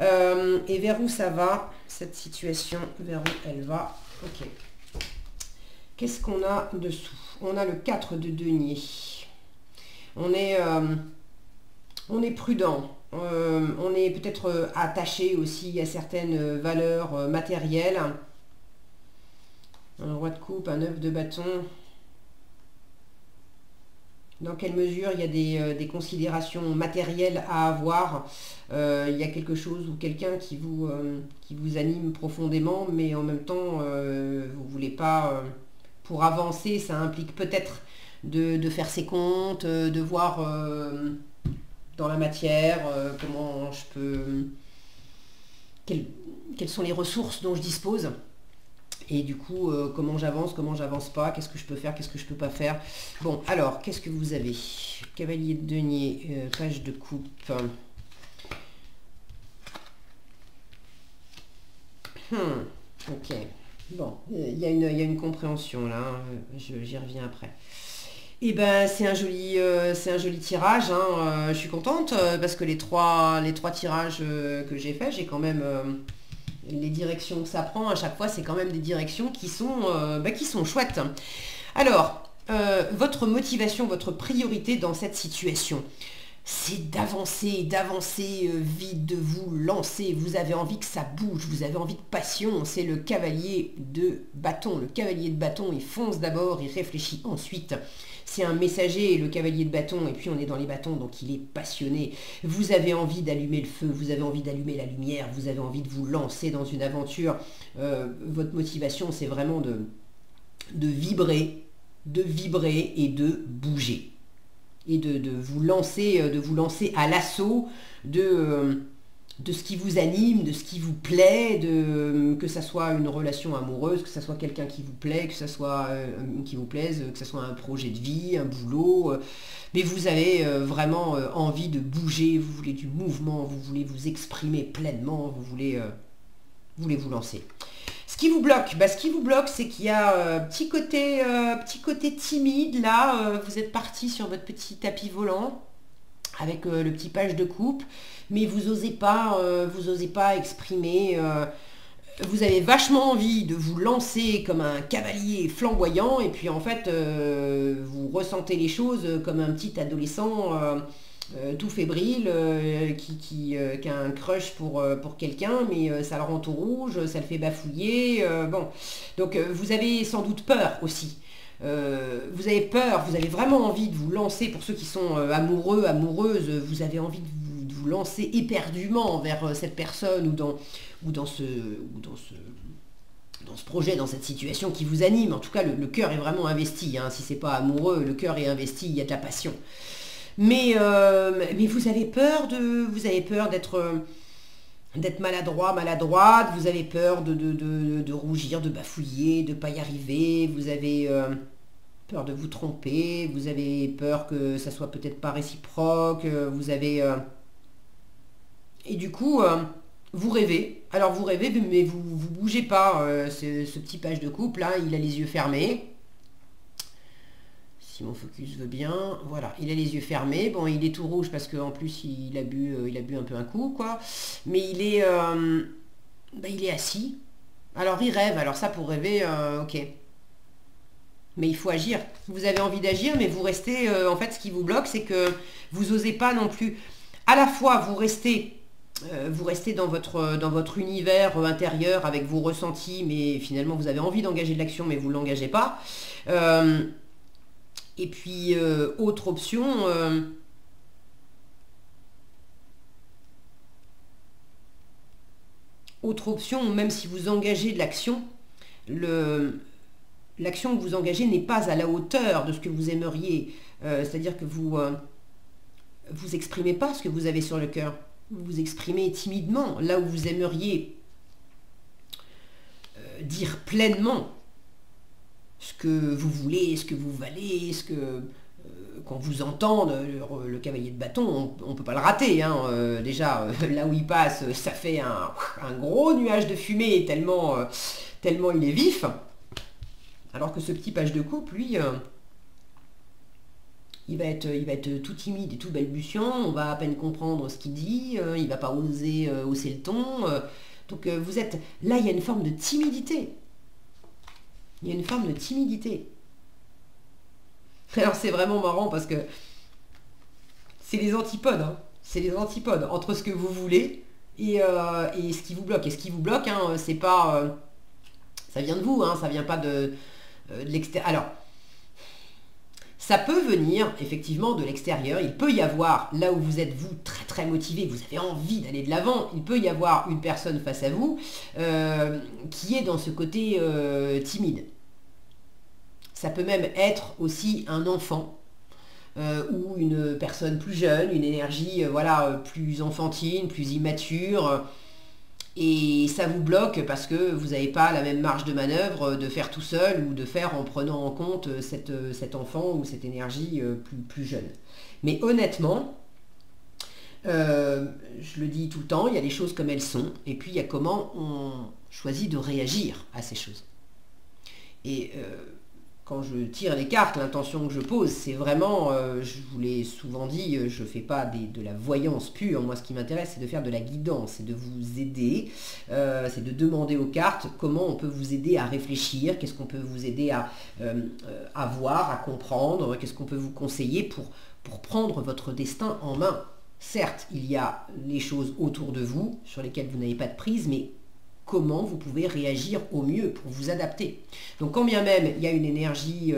Et vers où ça va, cette situation, vers où elle va? Ok. Qu'est-ce qu'on a dessous? On a le 4 de denier. On est prudent. On est peut-être attaché aussi à certaines valeurs matérielles. Un roi de coupe, un œuf de bâton. Dans quelle mesure il y a des considérations matérielles à avoir? Il y a quelque chose ou quelqu'un qui vous anime profondément, mais en même temps, vous ne voulez pas... pour avancer, ça implique peut-être de faire ses comptes, de voir... dans la matière, comment je peux... Quelles sont les ressources dont je dispose? Et du coup, comment j'avance pas, qu'est-ce que je peux faire, qu'est-ce que je peux pas faire? Bon, alors, qu'est-ce que vous avez? Cavalier de denier, page de coupe. Ok. Bon, il y a une compréhension là, hein, j'y reviens après. Et ben c'est un joli tirage, hein. Je suis contente parce que les trois tirages que j'ai faits, j'ai quand même les directions que ça prend à chaque fois, c'est quand même des directions qui sont chouettes. Alors, votre motivation, votre priorité dans cette situation, c'est d'avancer vite, de vous lancer. Vous avez envie que ça bouge, vous avez envie de passion. C'est le cavalier de bâton. Le cavalier de bâton, il fonce d'abord, il réfléchit ensuite. C'est un messager, le cavalier de bâton, et puis on est dans les bâtons, donc il est passionné. Vous avez envie d'allumer le feu, vous avez envie d'allumer la lumière, vous avez envie de vous lancer dans une aventure. Votre motivation, c'est vraiment de vibrer et de bouger. Et de vous lancer à l'assaut de ce qui vous anime, de ce qui vous plaît, que ça soit une relation amoureuse, que ça soit quelqu'un qui vous plaît, que ça soit qui vous plaise, que ça soit un projet de vie, un boulot. Mais vous avez vraiment envie de bouger, vous voulez du mouvement, vous voulez vous exprimer pleinement, vous voulez vous lancer. Ce qui vous bloque, c'est qu'il y a petit côté timide là. Vous êtes parti sur votre petit tapis volant avec le petit page de coupe, mais vous osez pas exprimer. Vous avez vachement envie de vous lancer comme un cavalier flamboyant, et puis en fait, vous ressentez les choses comme un petit adolescent. Tout fébrile, qui a un crush pour quelqu'un, mais ça le rend tout rouge, ça le fait bafouiller. Bon, donc vous avez sans doute peur aussi. Vous avez peur, vous avez vraiment envie de vous lancer. Pour ceux qui sont amoureux, amoureuses, vous avez envie de vous lancer éperdument vers cette personne ou dans ce projet, dans cette situation qui vous anime. En tout cas, le cœur est vraiment investi. Hein. Si c'est pas amoureux, le cœur est investi, il y a de la passion. Mais vous avez peur d'être maladroite, vous avez peur de rougir, de bafouiller, de ne pas y arriver, vous avez peur de vous tromper, vous avez peur que ça soit peut-être pas réciproque, vous avez... Et du coup, vous rêvez. Alors vous rêvez, mais vous bougez pas. Ce petit page de coupe là, il a les yeux fermés. Si mon focus veut bien, voilà, il a les yeux fermés. Bon, il est tout rouge parce qu'en plus il a bu un peu un coup, quoi. Mais il est assis. Alors il rêve. Alors ça, pour rêver, ok. Mais il faut agir. Vous avez envie d'agir, mais vous restez. En fait, ce qui vous bloque, c'est que vous osez pas non plus. À la fois, vous restez dans votre univers intérieur avec vos ressentis, mais finalement vous avez envie d'engager de l'action, mais vous ne l'engagez pas. Et puis, autre option, même si vous engagez de l'action, l'action que vous engagez n'est pas à la hauteur de ce que vous aimeriez. C'est-à-dire que vous exprimez pas ce que vous avez sur le cœur. Vous exprimez timidement, là où vous aimeriez dire pleinement ce que vous voulez, ce que vous valez, qu'on vous entende. Le cavalier de bâton, on ne peut pas le rater. Hein. Déjà, là où il passe, ça fait un gros nuage de fumée tellement il est vif. Alors que ce petit page de coupe, lui, il va être tout timide et tout balbutiant. On va à peine comprendre ce qu'il dit. Il ne va pas oser hausser le ton. Donc vous êtes... Là, il y a une forme de timidité. Il y a une forme de timidité. Alors c'est vraiment marrant parce que c'est les antipodes. Hein. C'est les antipodes entre ce que vous voulez et ce qui vous bloque. Et ce qui vous bloque, hein, c'est pas... ça vient de vous, hein, ça vient pas de l'extérieur. Alors, ça peut venir effectivement de l'extérieur. Il peut y avoir, là où vous êtes vous très très motivé, vous avez envie d'aller de l'avant, il peut y avoir une personne face à vous qui est dans ce côté timide. Ça peut même être aussi un enfant ou une personne plus jeune, une énergie plus enfantine, plus immature. Et ça vous bloque parce que vous n'avez pas la même marge de manœuvre de faire tout seul ou de faire en prenant en compte cet enfant ou cette énergie plus jeune. Mais honnêtement, je le dis tout le temps, il y a les choses comme elles sont, et puis il y a comment on choisit de réagir à ces choses. Et quand je tire les cartes, l'intention que je pose, c'est vraiment, je vous l'ai souvent dit, je ne fais pas de la voyance pure. Moi, ce qui m'intéresse, c'est de faire de la guidance, c'est de vous aider, c'est de demander aux cartes comment on peut vous aider à réfléchir, qu'est-ce qu'on peut vous aider à voir, à comprendre, qu'est-ce qu'on peut vous conseiller pour prendre votre destin en main. Certes, il y a les choses autour de vous sur lesquelles vous n'avez pas de prise, mais comment vous pouvez réagir au mieux pour vous adapter. Donc quand bien même il y a une énergie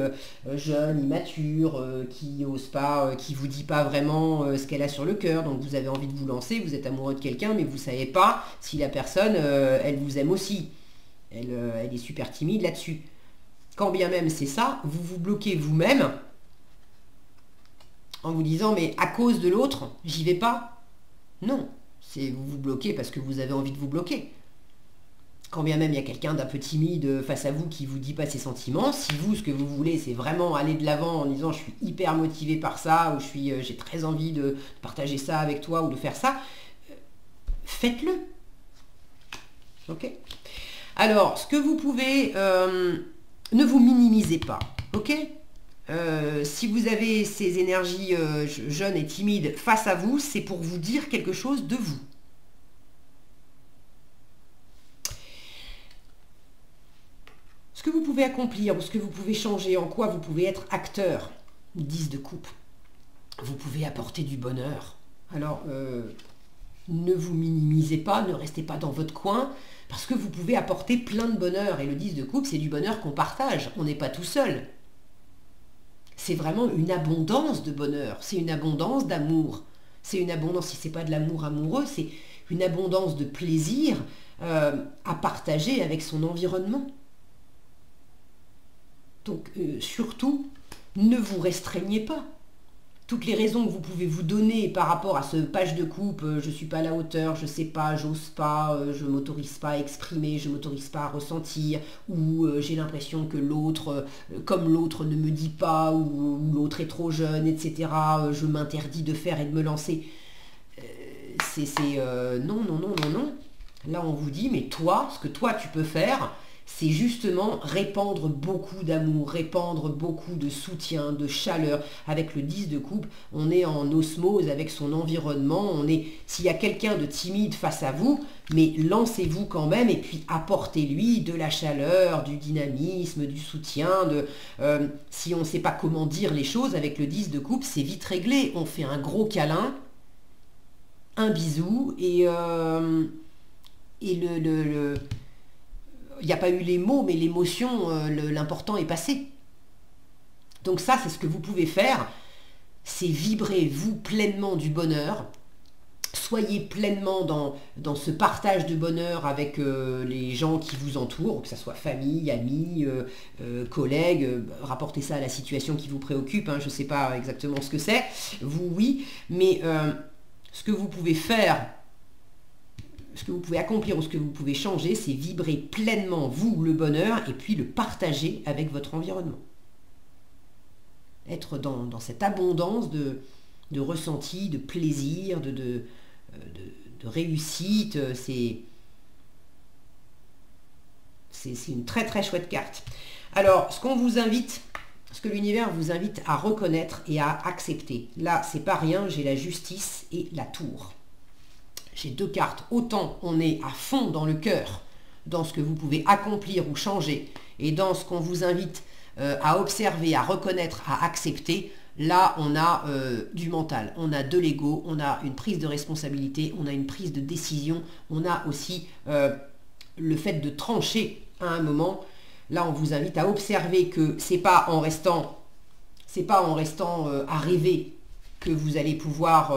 jeune, immature, qui n'ose pas, qui ne vous dit pas vraiment ce qu'elle a sur le cœur, donc vous avez envie de vous lancer, vous êtes amoureux de quelqu'un, mais vous ne savez pas si la personne, elle vous aime aussi. Elle est super timide là-dessus. Quand bien même c'est ça, vous vous bloquez vous-même en vous disant mais à cause de l'autre, j'y vais pas. Non, c'est vous vous bloquez parce que vous avez envie de vous bloquer. Quand bien même il y a quelqu'un d'un peu timide face à vous qui ne vous dit pas ses sentiments, si vous, ce que vous voulez, c'est vraiment aller de l'avant en disant je suis hyper motivé par ça, ou j'ai très envie de partager ça avec toi, ou de faire ça, faites-le. Ok ? Alors, ce que vous pouvez, ne vous minimisez pas. Ok ? Si vous avez ces énergies jeunes et timides face à vous, c'est pour vous dire quelque chose de vous. Ce que vous pouvez accomplir ou ce que vous pouvez changer, en quoi vous pouvez être acteur, 10 de coupe. Vous pouvez apporter du bonheur. Alors, ne vous minimisez pas, ne restez pas dans votre coin, parce que vous pouvez apporter plein de bonheur. Et le 10 de coupe, c'est du bonheur qu'on partage. On n'est pas tout seul. C'est vraiment une abondance de bonheur. C'est une abondance d'amour. C'est une abondance, si ce n'est pas de l'amour amoureux, c'est une abondance de plaisir à partager avec son environnement. Donc surtout, ne vous restreignez pas. Toutes les raisons que vous pouvez vous donner par rapport à ce page de coupe, je ne suis pas à la hauteur, je ne sais pas, j'ose pas, je ne m'autorise pas à exprimer, je ne m'autorise pas à ressentir, ou j'ai l'impression que l'autre, comme l'autre ne me dit pas, ou l'autre est trop jeune, etc., je m'interdis de faire et de me lancer. Non, non, non, non, non. Là, on vous dit, mais toi, ce que toi tu peux faire, c'est justement répandre beaucoup d'amour, répandre beaucoup de soutien, de chaleur. Avec le 10 de coupe, on est en osmose avec son environnement. S'il y a quelqu'un de timide face à vous, mais lancez-vous quand même et puis apportez-lui de la chaleur, du dynamisme, du soutien. Si on ne sait pas comment dire les choses, avec le 10 de coupe, c'est vite réglé. On fait un gros câlin, un bisou et il n'y a pas eu les mots, mais l'émotion, l'important est passé. Donc ça, c'est ce que vous pouvez faire, c'est vibrer, vous, pleinement du bonheur. Soyez pleinement dans ce partage de bonheur avec les gens qui vous entourent, que ce soit famille, amis, collègues. Rapportez ça à la situation qui vous préoccupe. Je ne sais pas exactement ce que c'est. Vous, oui. Mais ce que vous pouvez faire, ce que vous pouvez accomplir ou ce que vous pouvez changer, c'est vibrer pleinement, vous, le bonheur, et puis le partager avec votre environnement. Être dans cette abondance de ressenti, de plaisir, de réussite, c'est une très très chouette carte. Alors, ce qu'on vous invite, ce que l'univers vous invite à reconnaître et à accepter, là, c'est pas rien, j'ai la justice et la tour. J'ai 2 cartes, autant on est à fond dans le cœur, dans ce que vous pouvez accomplir ou changer, et dans ce qu'on vous invite à observer, à reconnaître, à accepter, là on a du mental, on a de l'ego, on a une prise de responsabilité, on a une prise de décision, on a aussi le fait de trancher à un moment. Là on vous invite à observer que c'est pas en restant à rêver que vous allez pouvoir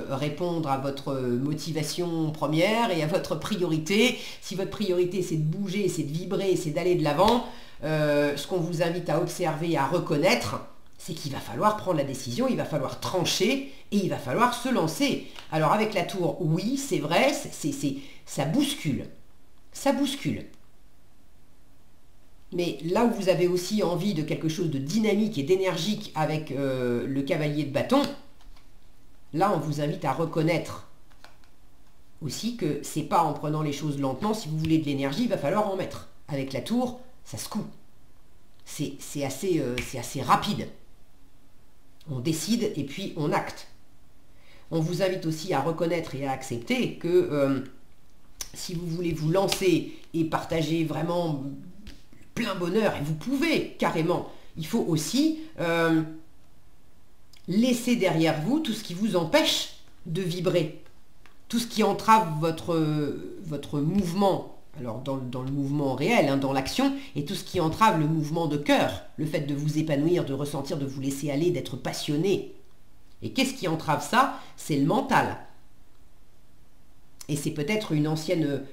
répondre à votre motivation première et à votre priorité. Si votre priorité c'est de bouger, c'est de vibrer, c'est d'aller de l'avant, ce qu'on vous invite à observer et à reconnaître, c'est qu'il va falloir prendre la décision, il va falloir trancher et il va falloir se lancer. Alors avec la tour, oui, c'est vrai, ça bouscule. Ça bouscule. Mais là où vous avez aussi envie de quelque chose de dynamique et d'énergique avec le cavalier de bâton, là on vous invite à reconnaître aussi que c'est pas en prenant les choses lentement, si vous voulez de l'énergie, il va falloir en mettre. Avec la tour, ça se coud. C'est assez rapide. On décide et puis on acte. On vous invite aussi à reconnaître et à accepter que si vous voulez vous lancer et partager vraiment plein bonheur, et vous pouvez carrément, il faut aussi laissez derrière vous tout ce qui vous empêche de vibrer, tout ce qui entrave votre mouvement, alors dans le mouvement réel, hein, dans l'action, et tout ce qui entrave le mouvement de cœur, le fait de vous épanouir, de ressentir, de vous laisser aller, d'être passionné. Et qu'est-ce qui entrave ça? C'est le mental. Et c'est peut-être une ancienne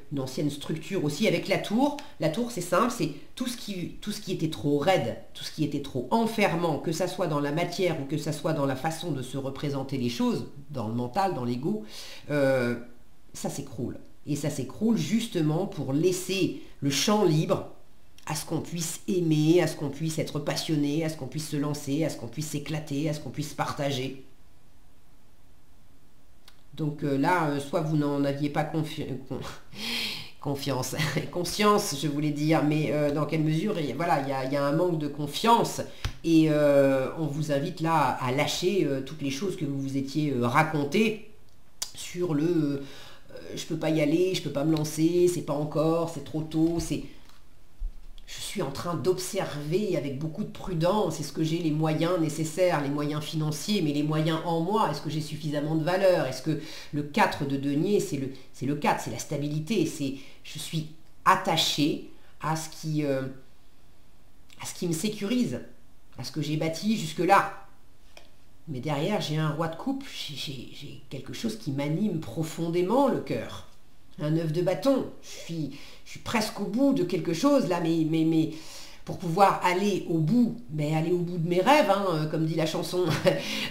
structure aussi avec la tour. La tour, c'est simple, c'est tout ce qui était trop raide, tout ce qui était trop enfermant, que ça soit dans la matière ou que ça soit dans la façon de se représenter les choses, dans le mental, dans l'ego, ça s'écroule. Et ça s'écroule justement pour laisser le champ libre à ce qu'on puisse aimer, à ce qu'on puisse être passionné, à ce qu'on puisse se lancer, à ce qu'on puisse s'éclater, à ce qu'on puisse partager. Donc là, soit vous n'en aviez pas conscience, je voulais dire, mais dans quelle mesure, voilà, il y a un manque de confiance et on vous invite là à lâcher toutes les choses que vous vous étiez racontées sur le je peux pas y aller, je peux pas me lancer, c'est pas encore, c'est trop tôt, je suis en train d'observer avec beaucoup de prudence, est-ce que j'ai les moyens nécessaires, les moyens financiers, mais les moyens en moi, est-ce que j'ai suffisamment de valeur, est-ce que le 4 de denier, c'est le 4, c'est la stabilité, je suis attaché à ce qui me sécurise, à ce que j'ai bâti jusque-là. Mais derrière, j'ai un roi de coupe, j'ai quelque chose qui m'anime profondément le cœur. Un 9 de bâton, je suis presque au bout de quelque chose là, mais pour pouvoir aller au bout, aller au bout de mes rêves, hein, comme dit la chanson,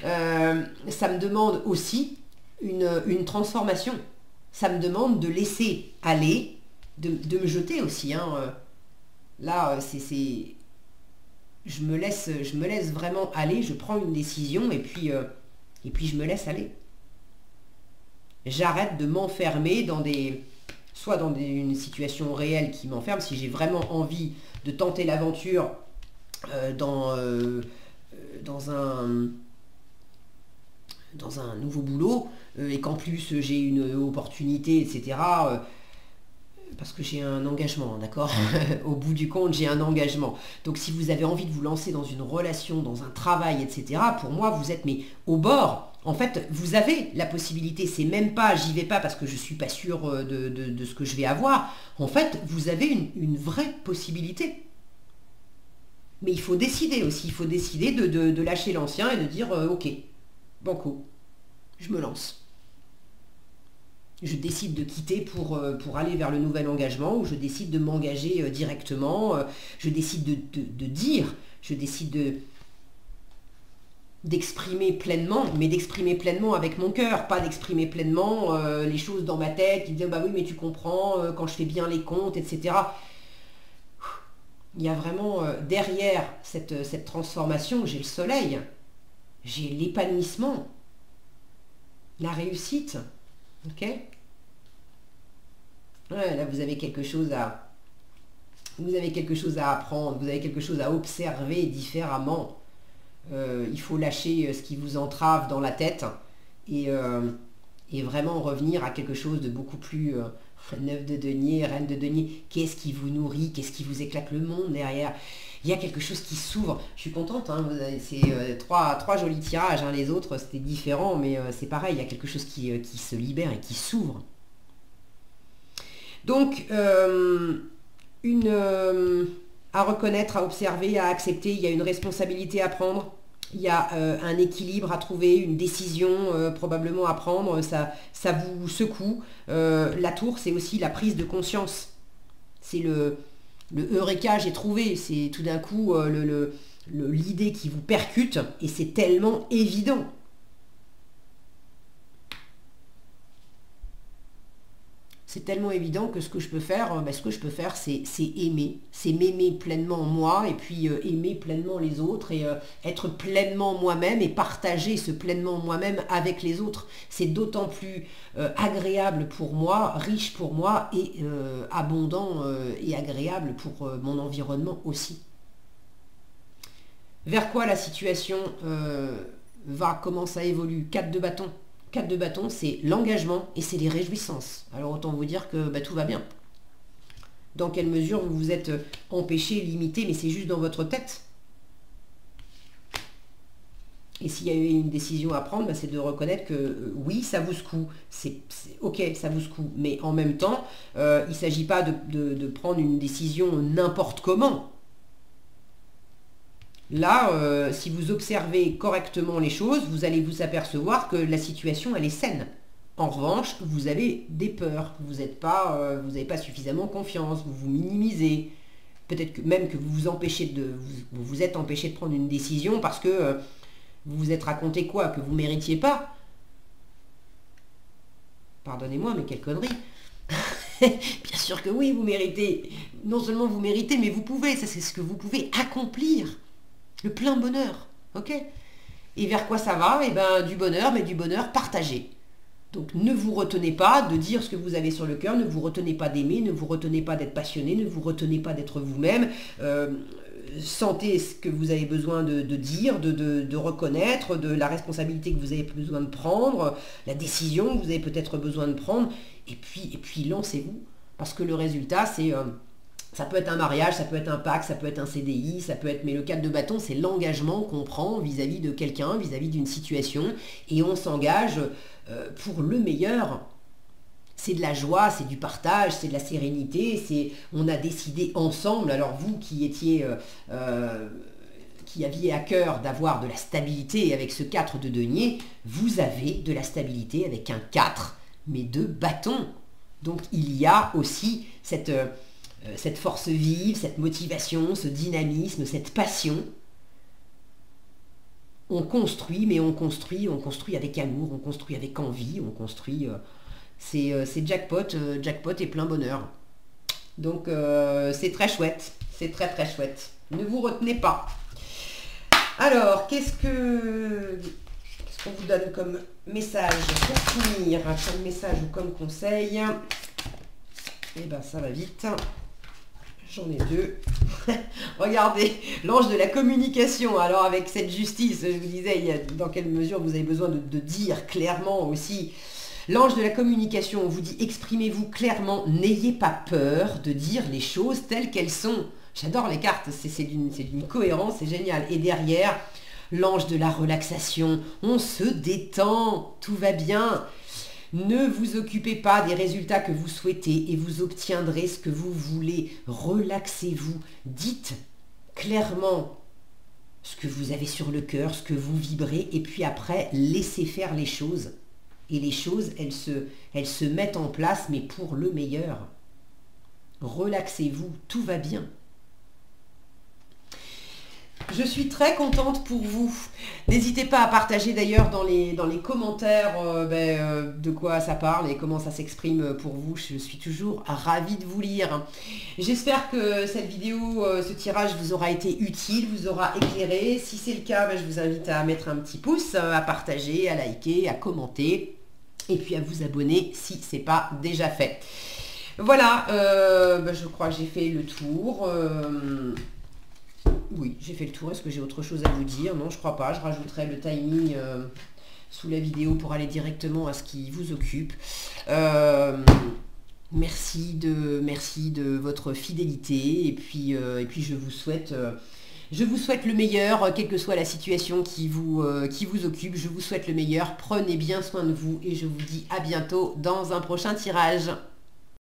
ça me demande aussi une transformation. Ça me demande de laisser aller, de me jeter aussi. Hein. Là, je me laisse vraiment aller, je prends une décision et puis je me laisse aller. J'arrête de m'enfermer soit dans une situation réelle qui m'enferme, si j'ai vraiment envie de tenter l'aventure dans un nouveau boulot, et qu'en plus j'ai une opportunité, etc., parce que j'ai un engagement, d'accord. Au bout du compte, j'ai un engagement. Donc si vous avez envie de vous lancer dans une relation, dans un travail, etc., pour moi, vous êtes au bord. En fait, vous avez la possibilité, c'est même pas, j'y vais pas parce que je suis pas sûr de ce que je vais avoir. En fait, vous avez une vraie possibilité. Mais il faut décider aussi, il faut décider de lâcher l'ancien et de dire, ok, banco, je me lance. Je décide de quitter pour aller vers le nouvel engagement, ou je décide de m'engager directement, je décide de dire, je décide d'exprimer pleinement, mais d'exprimer pleinement avec mon cœur, pas d'exprimer pleinement les choses dans ma tête, qui disent bah oui mais tu comprends, quand je fais bien les comptes, etc. Il y a vraiment derrière cette transformation, j'ai le soleil, j'ai l'épanouissement, la réussite. Ok. Ouais, là vous avez quelque chose à apprendre, vous avez quelque chose à observer différemment. Il faut lâcher ce qui vous entrave dans la tête et vraiment revenir à quelque chose de beaucoup plus 9 de denier, reine de denier. Qu'est-ce qui vous nourrit, qu'est-ce qui vous éclate le monde derrière? Il y a quelque chose qui s'ouvre. Je suis contente, hein, c'est trois jolis tirages, hein, les autres c'était différent, mais c'est pareil, il y a quelque chose qui se libère et qui s'ouvre. Donc, à reconnaître, à observer, à accepter, il y a une responsabilité à prendre, il y a un équilibre à trouver, une décision probablement à prendre, ça vous secoue. La tour, c'est aussi la prise de conscience. C'est le eureka, j'ai trouvé, c'est tout d'un coup l'idée qui vous percute et c'est tellement évident. C'est tellement évident que ce que je peux faire, c'est aimer. C'est m'aimer pleinement moi et puis aimer pleinement les autres et être pleinement moi-même et partager ce pleinement moi-même avec les autres. C'est d'autant plus agréable pour moi, riche pour moi et abondant et agréable pour mon environnement aussi. Vers quoi la situation va, comment ça évolue? 4 de bâton. 4 de bâton, c'est l'engagement et c'est les réjouissances. Alors autant vous dire que tout va bien. Dans quelle mesure vous vous êtes empêché, limité, mais c'est juste dans votre tête. Et s'il y a eu une décision à prendre, c'est de reconnaître que oui, ça vous secoue. Ok, ça vous secoue. Mais en même temps, il ne s'agit pas de prendre une décision n'importe comment. Là, si vous observez correctement les choses, vous allez vous apercevoir que la situation, elle est saine. En revanche, vous avez des peurs. Vous n'avez pas suffisamment confiance. Vous vous minimisez. Peut-être que même que vous vous êtes empêché de prendre une décision parce que vous vous êtes raconté quoi? Que vous ne méritiez pas? Pardonnez-moi, mais quelle connerie. Bien sûr que oui, vous méritez. Non seulement vous méritez, mais vous pouvez. Ça, c'est ce que vous pouvez accomplir. Le plein bonheur. Ok? Et vers quoi ça va? Eh bien, du bonheur, mais du bonheur partagé. Donc ne vous retenez pas de dire ce que vous avez sur le cœur, ne vous retenez pas d'aimer, ne vous retenez pas d'être passionné, ne vous retenez pas d'être vous-même. Sentez ce que vous avez besoin de dire, de reconnaître, de la responsabilité que vous avez besoin de prendre, la décision que vous avez peut-être besoin de prendre, et puis lancez-vous. Parce que le résultat, ça peut être un mariage, ça peut être un pacte, ça peut être un CDI, ça peut être... Mais le 4 de bâton, c'est l'engagement qu'on prend vis-à-vis de quelqu'un, vis-à-vis d'une situation, et on s'engage pour le meilleur. C'est de la joie, c'est du partage, c'est de la sérénité, on a décidé ensemble. Alors vous qui aviez à cœur d'avoir de la stabilité avec ce 4 de denier, vous avez de la stabilité avec un 4, mais de bâton. Donc il y a aussi cette force vive, cette motivation, ce dynamisme, cette passion. On construit, mais on construit avec amour, on construit avec envie, on construit... c'est jackpot et plein bonheur. Donc c'est très chouette, c'est très très chouette. Ne vous retenez pas. Alors, qu'est-ce qu'on vous donne comme message pour finir, comme message ou comme conseil? Eh ben ça va vite. J'en ai deux. Regardez, l'ange de la communication. Alors avec cette justice, je vous disais dans quelle mesure vous avez besoin de dire clairement aussi. L'ange de la communication, on vous dit exprimez-vous clairement, n'ayez pas peur de dire les choses telles qu'elles sont. J'adore les cartes, c'est d'une cohérence, c'est génial. Et derrière, l'ange de la relaxation, on se détend, tout va bien. Ne vous occupez pas des résultats que vous souhaitez et vous obtiendrez ce que vous voulez. Relaxez-vous, dites clairement ce que vous avez sur le cœur, ce que vous vibrez, et puis après, laissez faire les choses. Et les choses, elles se mettent en place, mais pour le meilleur. Relaxez-vous, tout va bien. Je suis très contente pour vous. N'hésitez pas à partager d'ailleurs dans les commentaires de quoi ça parle et comment ça s'exprime pour vous. Je suis toujours ravie de vous lire. J'espère que cette vidéo, ce tirage vous aura été utile, vous aura éclairé. Si c'est le cas, je vous invite à mettre un petit pouce, à partager, à liker, à commenter et puis à vous abonner si ce n'est pas déjà fait. Voilà, je crois que j'ai fait le tour. Oui, j'ai fait le tour. Est-ce que j'ai autre chose à vous dire? Non, je crois pas. Je rajouterai le timing sous la vidéo pour aller directement à ce qui vous occupe. Merci de votre fidélité. Et puis je vous souhaite le meilleur, quelle que soit la situation qui vous occupe. Je vous souhaite le meilleur. Prenez bien soin de vous et je vous dis à bientôt dans un prochain tirage.